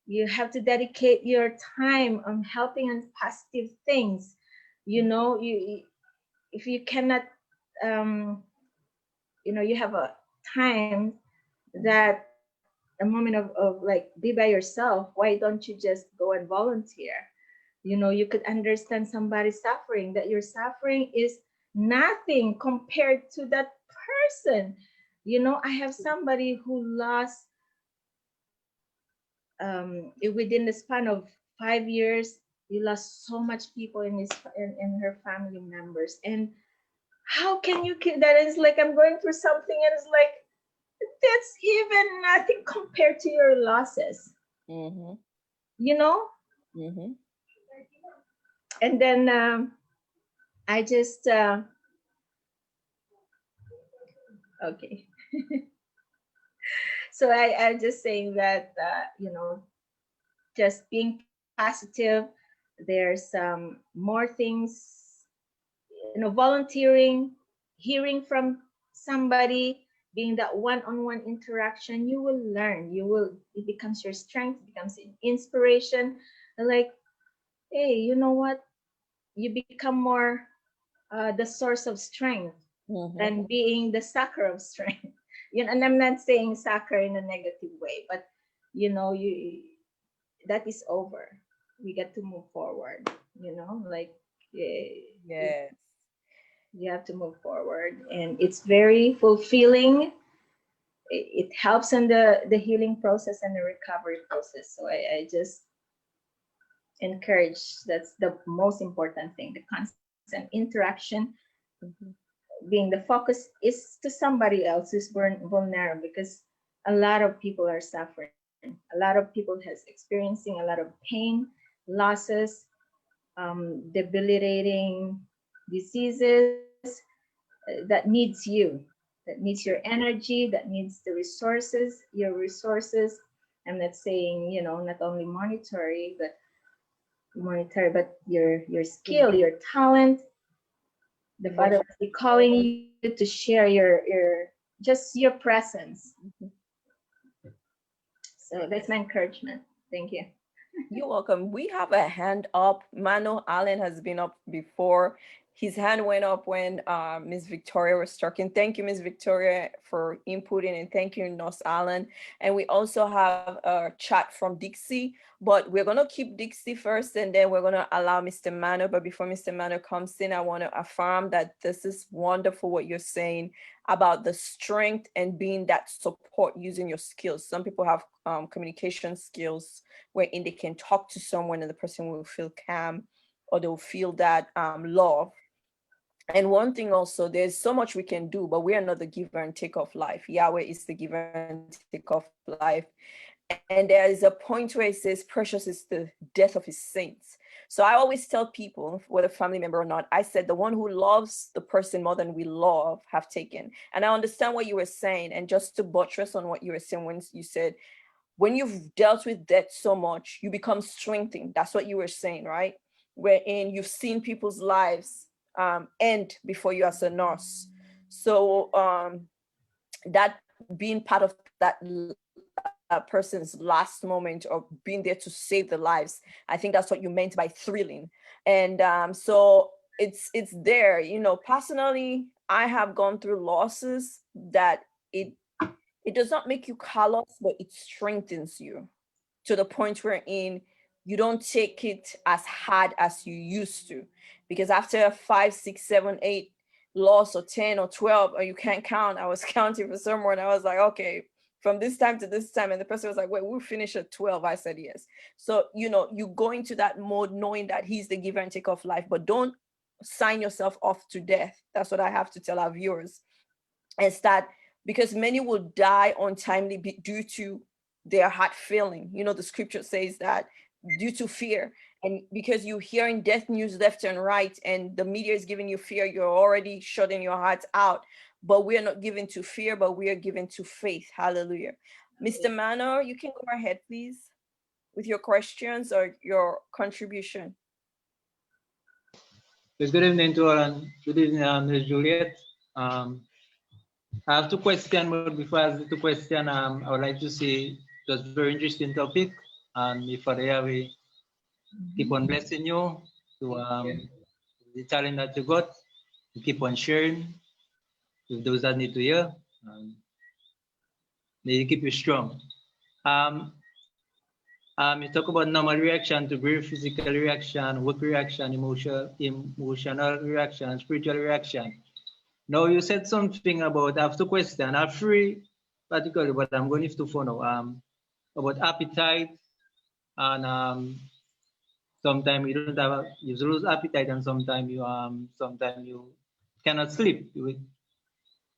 You have to dedicate your time on helping on positive things. You if you cannot, um, you have a time that a moment of like be by yourself. Why don't you just go and volunteer? You could understand somebody's suffering, that your suffering is nothing compared to that person. I have somebody who lost, within the span of 5 years, he lost so much people in her family members. And how can you that? It's like I'm going through something, and it's like that's even nothing compared to your losses, Mm-hmm. you know Mm-hmm. and then I just okay. So I'm just saying that just being positive. There's more things, volunteering, hearing from somebody, being that one-on-one interaction. You will learn. It becomes your strength, it becomes an inspiration. Like, hey, you know what? You become more the source of strength Mm-hmm. than being the sucker of strength. And I'm not saying sucker in a negative way, but you that is over. We get to move forward. Like, Yes. you have to move forward, and it's very fulfilling. It helps in the healing process and the recovery process. So I just encourage, that's the most important thing, the constant interaction. Mm-hmm. Being the focus is to somebody else who's vulnerable, because a lot of people are suffering, a lot of people has experiencing a lot of pain, losses, debilitating diseases, that needs you, that needs your energy, that needs the resources, your resources. I'm not saying, not only monetary, but your skill, your talent. The Father Emotion. will be calling you to share your just your presence. Mhm. So that's my encouragement. Thank you. You're welcome. We have a hand up. Mano Allen has been up before. His hand went up when Miss Victoria was talking. Thank you, Miss Victoria, for inputting, and thank you, Nurse Allen. And we also have a chat from Dixie, but we're gonna keep Dixie first, and then we're gonna allow Mr. Mano. But before Mr. Mano comes in, I want to affirm that this is wonderful what you're saying about the strength and being that support using your skills. Some people have communication skills wherein they can talk to someone and the person will feel calm, or they'll feel that love. And one thing also, there's so much we can do, but we are not the giver and take of life. Yahweh is the giver and take of life. And there is a point where it says, precious is the death of his saints. So I always tell people, whether family member or not, I said the one who loves the person more than we love have taken. And I understand what you were saying. And just to buttress on what you were saying, when you said, when you've dealt with death so much, you become strengthened. That's what you were saying, right? Wherein you've seen people's lives end before you as a nurse. So that being part of that person's last moment or being there to save the lives, I think that's what you meant by thrilling. And so it's there. You know, personally, I have gone through losses that it does not make you callous, but it strengthens you to the point wherein you don't take it as hard as you used to. Because after 5, 6, 7, 8 loss, or 10 or 12, or you can't count, I was counting for someone. I was like, okay, from this time to this time. And the person was like, wait, we'll finish at 12. I said, yes. So, you know, you go into that mode knowing that he's the giver and take of life, but don't sign yourself off to death. That's what I have to tell our viewers. Is that because many will die untimely due to their heart failing. You know, the scripture says that due to fear. And because you're hearing death news left and right, and the media is giving you fear, you're already shutting your heart out. But we are not given to fear, but we are given to faith. Hallelujah. Mr. Manor, you can go ahead, please, with your questions or your contribution. Yes, good evening to all, and good evening, Ms. Juliet. I have two questions, but before I ask the two questions, I would like to say it was a very interesting topic, and if Father we keep on blessing you to the talent that you got, to keep on sharing with those that need to hear. May you keep you strong. You talk about normal reaction to grief, physical reaction, work reaction, emotional reaction, spiritual reaction. Now you said something about, I have two questions, I have three particularly, but I'm going to follow about appetite, and sometimes you don't have, you lose appetite, and sometimes you cannot sleep.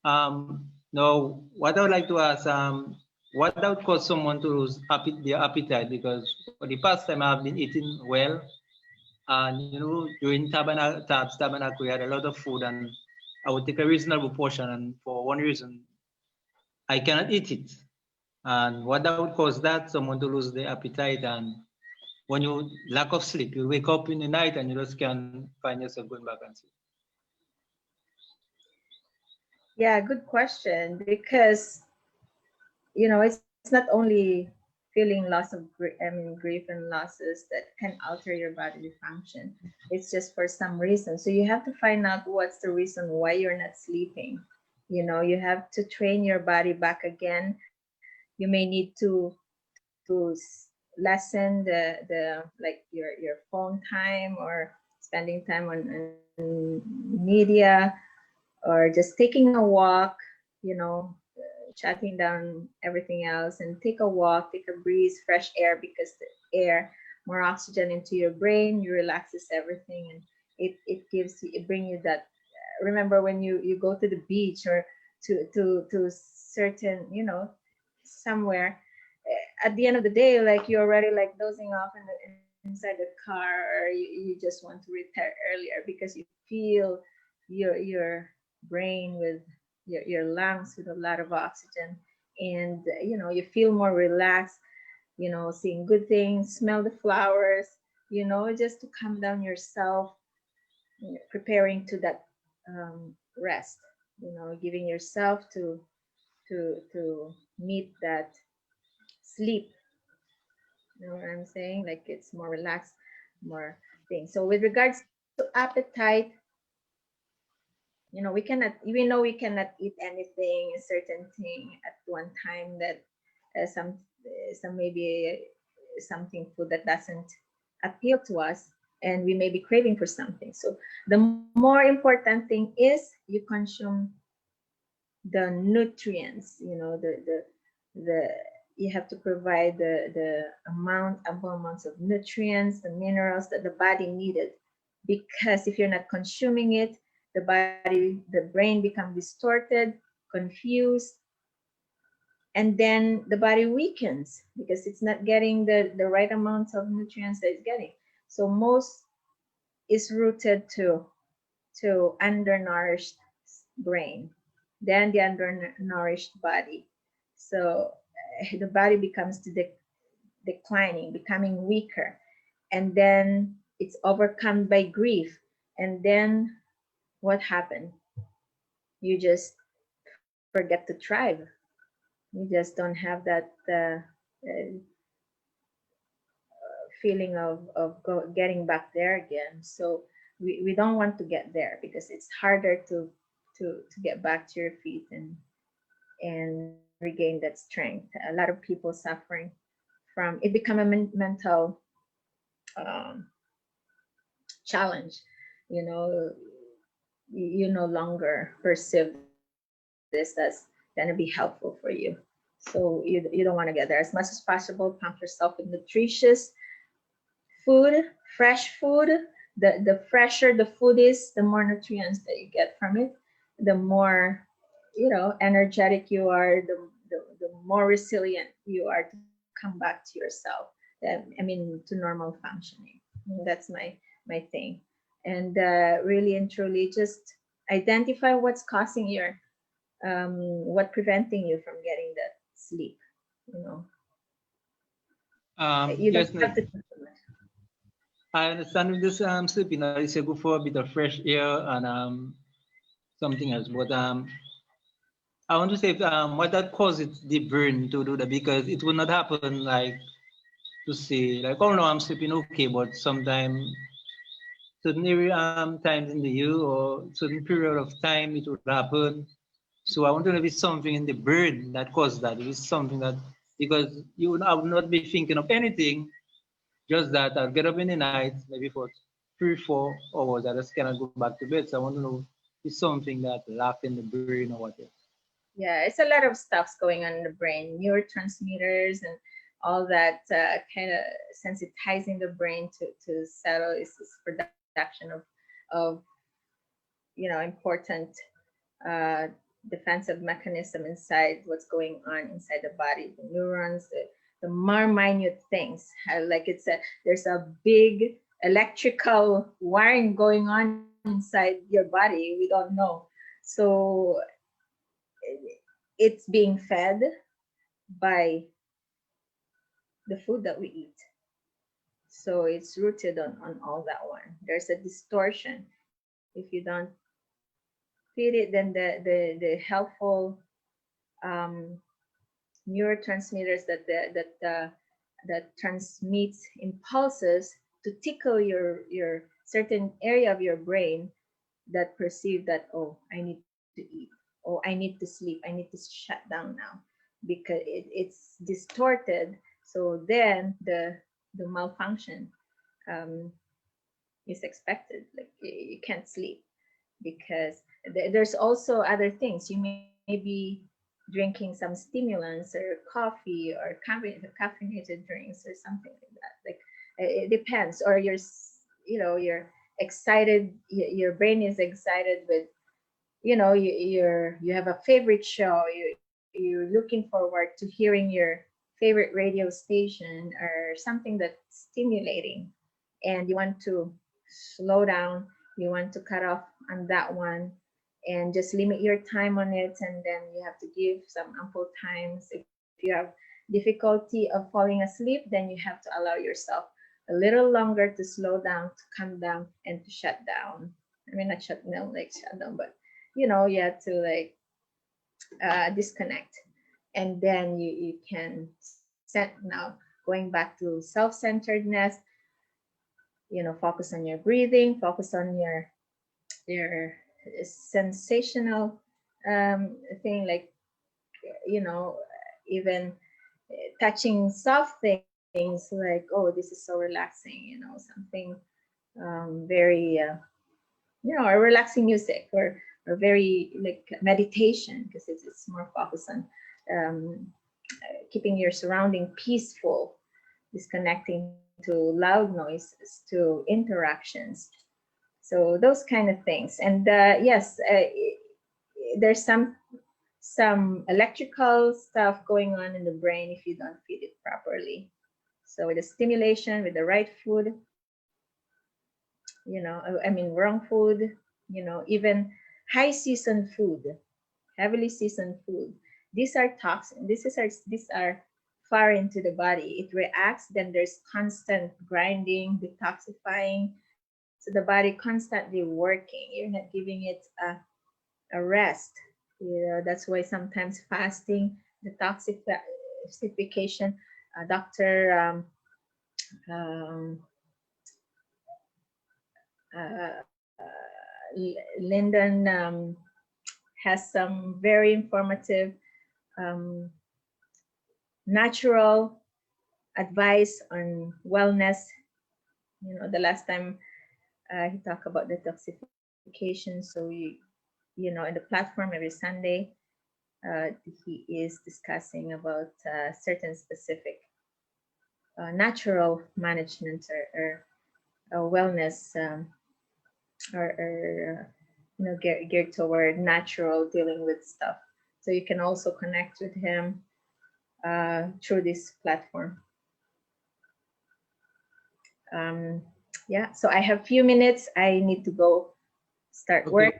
Now what I would like to ask, what would cause someone to lose their appetite? Because for the past time I've been eating well, and you know, during tabernacle we had a lot of food, and I would take a reasonable portion, and for one reason I cannot eat it. And what that would cause that someone to lose their appetite, and when you lack of sleep, you wake up in the night and you just can't find yourself going back and sleep. Yeah, good question, because you know, it's not only feeling loss of grief and losses that can alter your bodily function. It's just for some reason. So you have to find out what's the reason why you're not sleeping. You know, you have to train your body back again. You may need to lessen the like your phone time, or spending time on media, or just taking a walk, you know, shutting down everything else and take a walk, take a breeze, fresh air, because the air, more oxygen into your brain, you relaxes everything, and it gives you, it bring you that, remember when you go to the beach, or to certain, you know, somewhere, at the end of the day, like you're already like dozing off inside the car, or you just want to retire earlier, because you feel your brain with your lungs with a lot of oxygen, and you know, you feel more relaxed, you know, seeing good things, smell the flowers, you know, just to calm down yourself, you know, preparing to that rest, you know, giving yourself to meet that sleep. You know what I'm saying? Like it's more relaxed, more things. So with regards to appetite, you know, we know we cannot eat anything, a certain thing at one time, that some maybe something food that doesn't appeal to us, and we may be craving for something. So the more important thing is you consume the nutrients, you know, the you have to provide the ample amounts of nutrients, the minerals that the body needed, because if you're not consuming it, the brain becomes distorted, confused, and then the body weakens because it's not getting the right amounts of nutrients that it's getting. So most is rooted to undernourished brain, then the undernourished body. So the body becomes declining, becoming weaker, and then it's overcome by grief. And then what happened? You just forget to thrive. You just don't have that feeling of getting back there again. So we don't want to get there because it's harder to get back to your feet and regain that strength. A lot of people suffering from it become a mental um, challenge. You know, you no longer perceive this as going to be helpful for you. So you don't want to get there. As much as possible, pump yourself with nutritious food, fresh food. The fresher the food is, the more nutrients that you get from it, the more energetic you are, the more resilient you are to come back to yourself. To normal functioning. That's my thing. And really and truly, just identify what's causing your what preventing you from getting that sleep. You know, you don't Yes, have to. I understand with this sleeping, I say go for a bit of fresh air and something else. But I want to say what that causes the brain to do that, because it will not happen like to say like, oh no, I'm sleeping okay, but sometimes certain area times in the year or certain period of time it would happen. So I want to know if it's something in the brain that causes that. If it's something that, because you would, I would not be thinking of anything, just that I'll get up in the night, maybe for 3, 4 hours, I just cannot go back to bed. So I want to know if it's something that lacked in the brain or whatever. Yeah, it's a lot of stuff's going on in the brain, neurotransmitters and all that kind of sensitizing the brain to settle is production of important uh, defensive mechanism inside what's going on inside the body, the neurons, the more minute things. Like there's a big electrical wiring going on inside your body. We don't know. So it's being fed by the food that we eat. So it's rooted on all that one. There's a distortion. If you don't feed it, then the helpful um, neurotransmitters that transmits impulses to tickle your certain area of your brain that perceive that, oh, I need to eat, oh, I need to sleep, I need to shut down now, because it's distorted. So then the malfunction um, is expected. Like you can't sleep because there's also other things. You may be drinking some stimulants or coffee or caffeinated drinks or something like that. Like it depends. Or you're excited. Your brain is excited with you have a favorite show. You're looking forward to hearing your favorite radio station or something that's stimulating, and you want to slow down. You want to cut off on that one and just limit your time on it, and then you have to give some ample times. If you have difficulty of falling asleep, then you have to allow yourself a little longer to slow down, to calm down, and to shut down. I mean, not shut down like shut down, but you have to like disconnect, and then you can set now going back to self-centeredness. Focus on your breathing, focus on your sensational thing, like even touching soft things like, oh, this is so relaxing, something very or relaxing music, or very like meditation, because it's more focused on um, keeping your surrounding peaceful, disconnecting to loud noises, to interactions. So those kind of things. And yes, there's some electrical stuff going on in the brain if you don't feed it properly. So with the stimulation, with the right food, I mean, wrong food, even high seasoned food, heavily seasoned food. These are toxin. These are foreign to the body. It reacts. Then there's constant grinding, detoxifying. So the body constantly working. You're not giving it a rest. That's why sometimes fasting, detoxification. Dr. Um, Lyndon has some very informative, um, natural advice on wellness. The last time he talked about detoxification. So in the platform every Sunday, he is discussing about certain specific natural management or wellness, or geared toward natural dealing with stuff. So you can also connect with him through this platform. Um, yeah, so I have few minutes. I need to go start Okay. work.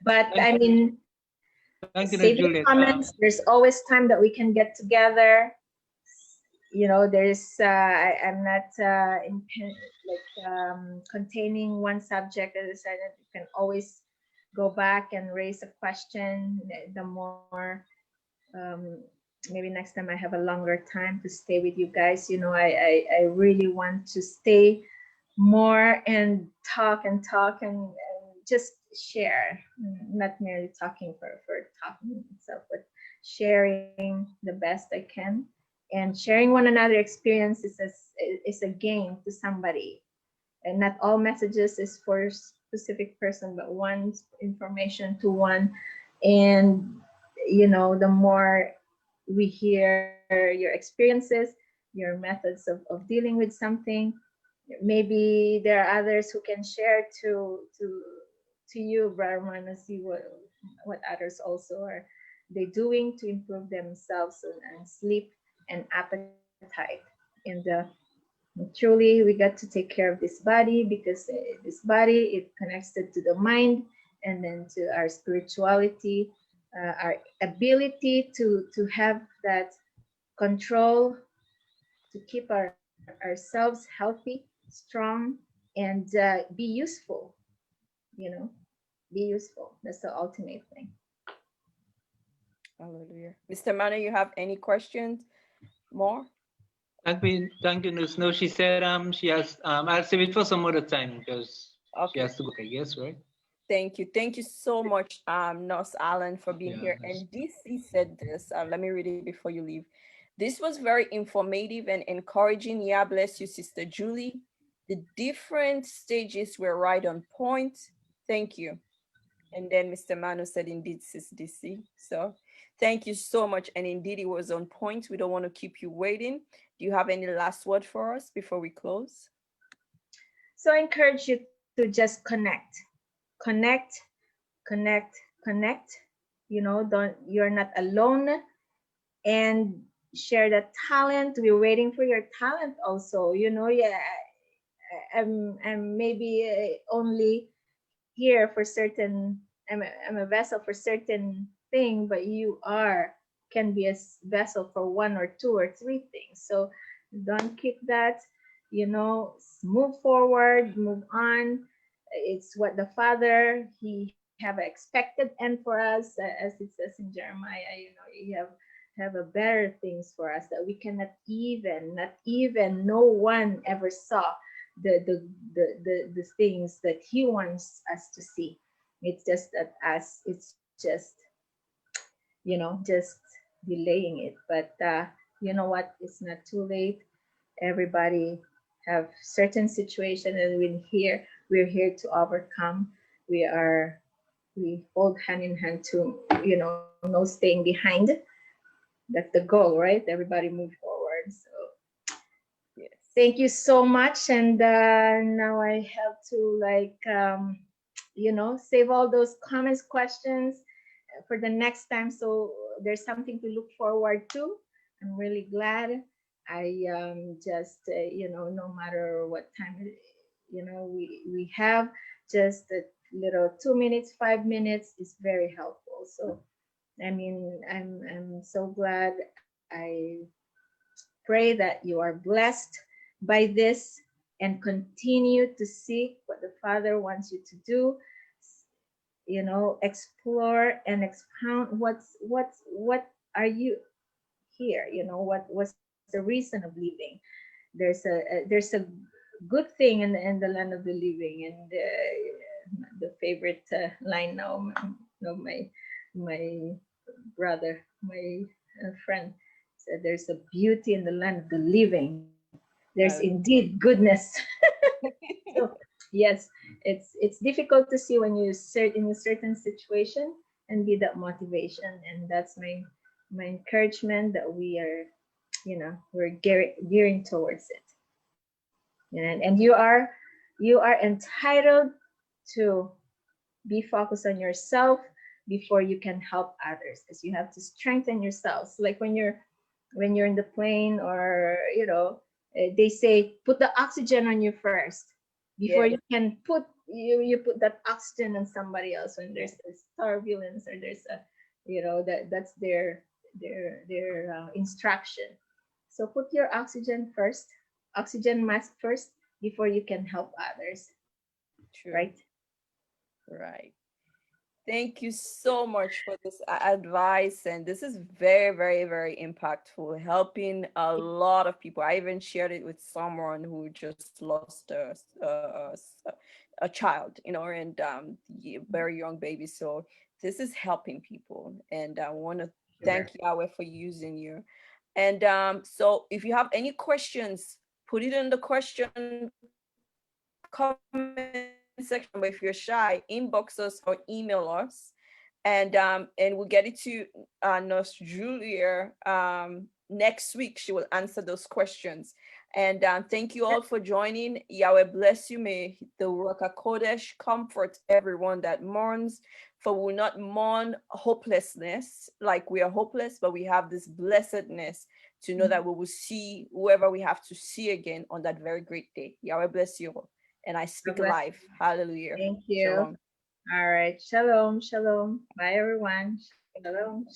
But I mean, Thank you, save your Juliet. comments. There's always time that we can get together. I'm not containing one subject. As I said, you can always go back and raise a question. The more, maybe next time I have a longer time to stay with you guys. I really want to stay more and talk and just share, not merely talking for talking itself, but sharing the best I can. And sharing one another experience is a gain to somebody. And not all messages is for a specific person, but one's information to one. And the more we hear your experiences, your methods of dealing with something, maybe there are others who can share to you, Brahman, and see what others also are they doing to improve themselves and sleep and appetite. And truly, we got to take care of this body, because this body, it connects it to the mind, and then to our spirituality, our ability to have that control, to keep ourselves healthy, strong, and be useful. You know, be useful. That's the ultimate thing. Hallelujah. Mr. Manu, you have any questions more? Thank you, Nus. No, she said she has I'll save it for some other time because she Okay. has to go, I guess, right? Thank you. Thank you so much, Nurse Allan, for being Yeah, here. that's- And DC said this. Let me read it before you leave. This was very informative and encouraging. Yeah, bless you, Sister Julie. The different stages were right on point. Thank you. And then Mr. Manu said, indeed, Sis DC. So thank you so much. And indeed, it was on point. We don't want to keep you waiting. Do you have any last word for us before we close? So I encourage you to just connect, connect, connect. You're not alone, and share that talent. We're waiting for your talent also. Yeah, I'm maybe only here for certain. I'm a vessel for certain thing, but you can be a vessel for one or two or three things. So don't keep that. Move forward, move on. It's what the Father He have an expected end for us, as it says in Jeremiah. He have a better things for us that we cannot not even no one ever saw the things that He wants us to see. It's just that it's just just delaying it. But you know what? It's not too late. Everybody have certain situation, and we're here to overcome. We hold hand in hand to no staying behind. That's the goal, right? Everybody move forward. So Yes. thank you so much. And now I have to save all those comments, questions for the next time. So there's something to look forward to. I'm really glad. I just, no matter what time we have just a little 2 minutes, 5 minutes is very helpful. So I mean, I'm so glad. I pray that you are blessed by this and continue to seek what the Father wants you to do. Explore and expound what are you here? What's the reason of living? There's a good thing in the land of the living, and the favorite line now, my brother, my friend said, there's a beauty in the land of the living. There's indeed goodness. So yes, it's difficult to see when you in a certain situation and be that motivation, and that's my encouragement that we're gearing towards it. And you are entitled to be focused on yourself before you can help others, because you have to strengthen yourselves. Like when you're in the plane, or they say put the oxygen on you first before Yeah. you can you put that oxygen on somebody else when there's this turbulence, or there's a that's their instruction. So put your oxygen mask first before you can help others, right? True. Right. Thank you so much for this advice. And this is very, very, very impactful, helping a lot of people. I even shared it with someone who just lost a child, and very young baby. So this is helping people. And I want to Sure. thank Yahweh for using you. And so if you have any questions, put it in the question comment section. But if you're shy, inbox us or email us, and we'll get it to Nurse Julia next week. She will answer those questions. And thank you all for joining. Yahweh bless you. May the Ruach HaKodesh comfort everyone that mourns. For we will not mourn hopelessness like we are hopeless, but we have this blessedness to know that we will see whoever we have to see again on that very great day. Yahweh bless you all. And I God speak bless. life. Hallelujah. Thank you. Shalom. All right. Shalom. Shalom. Bye, everyone. Shalom.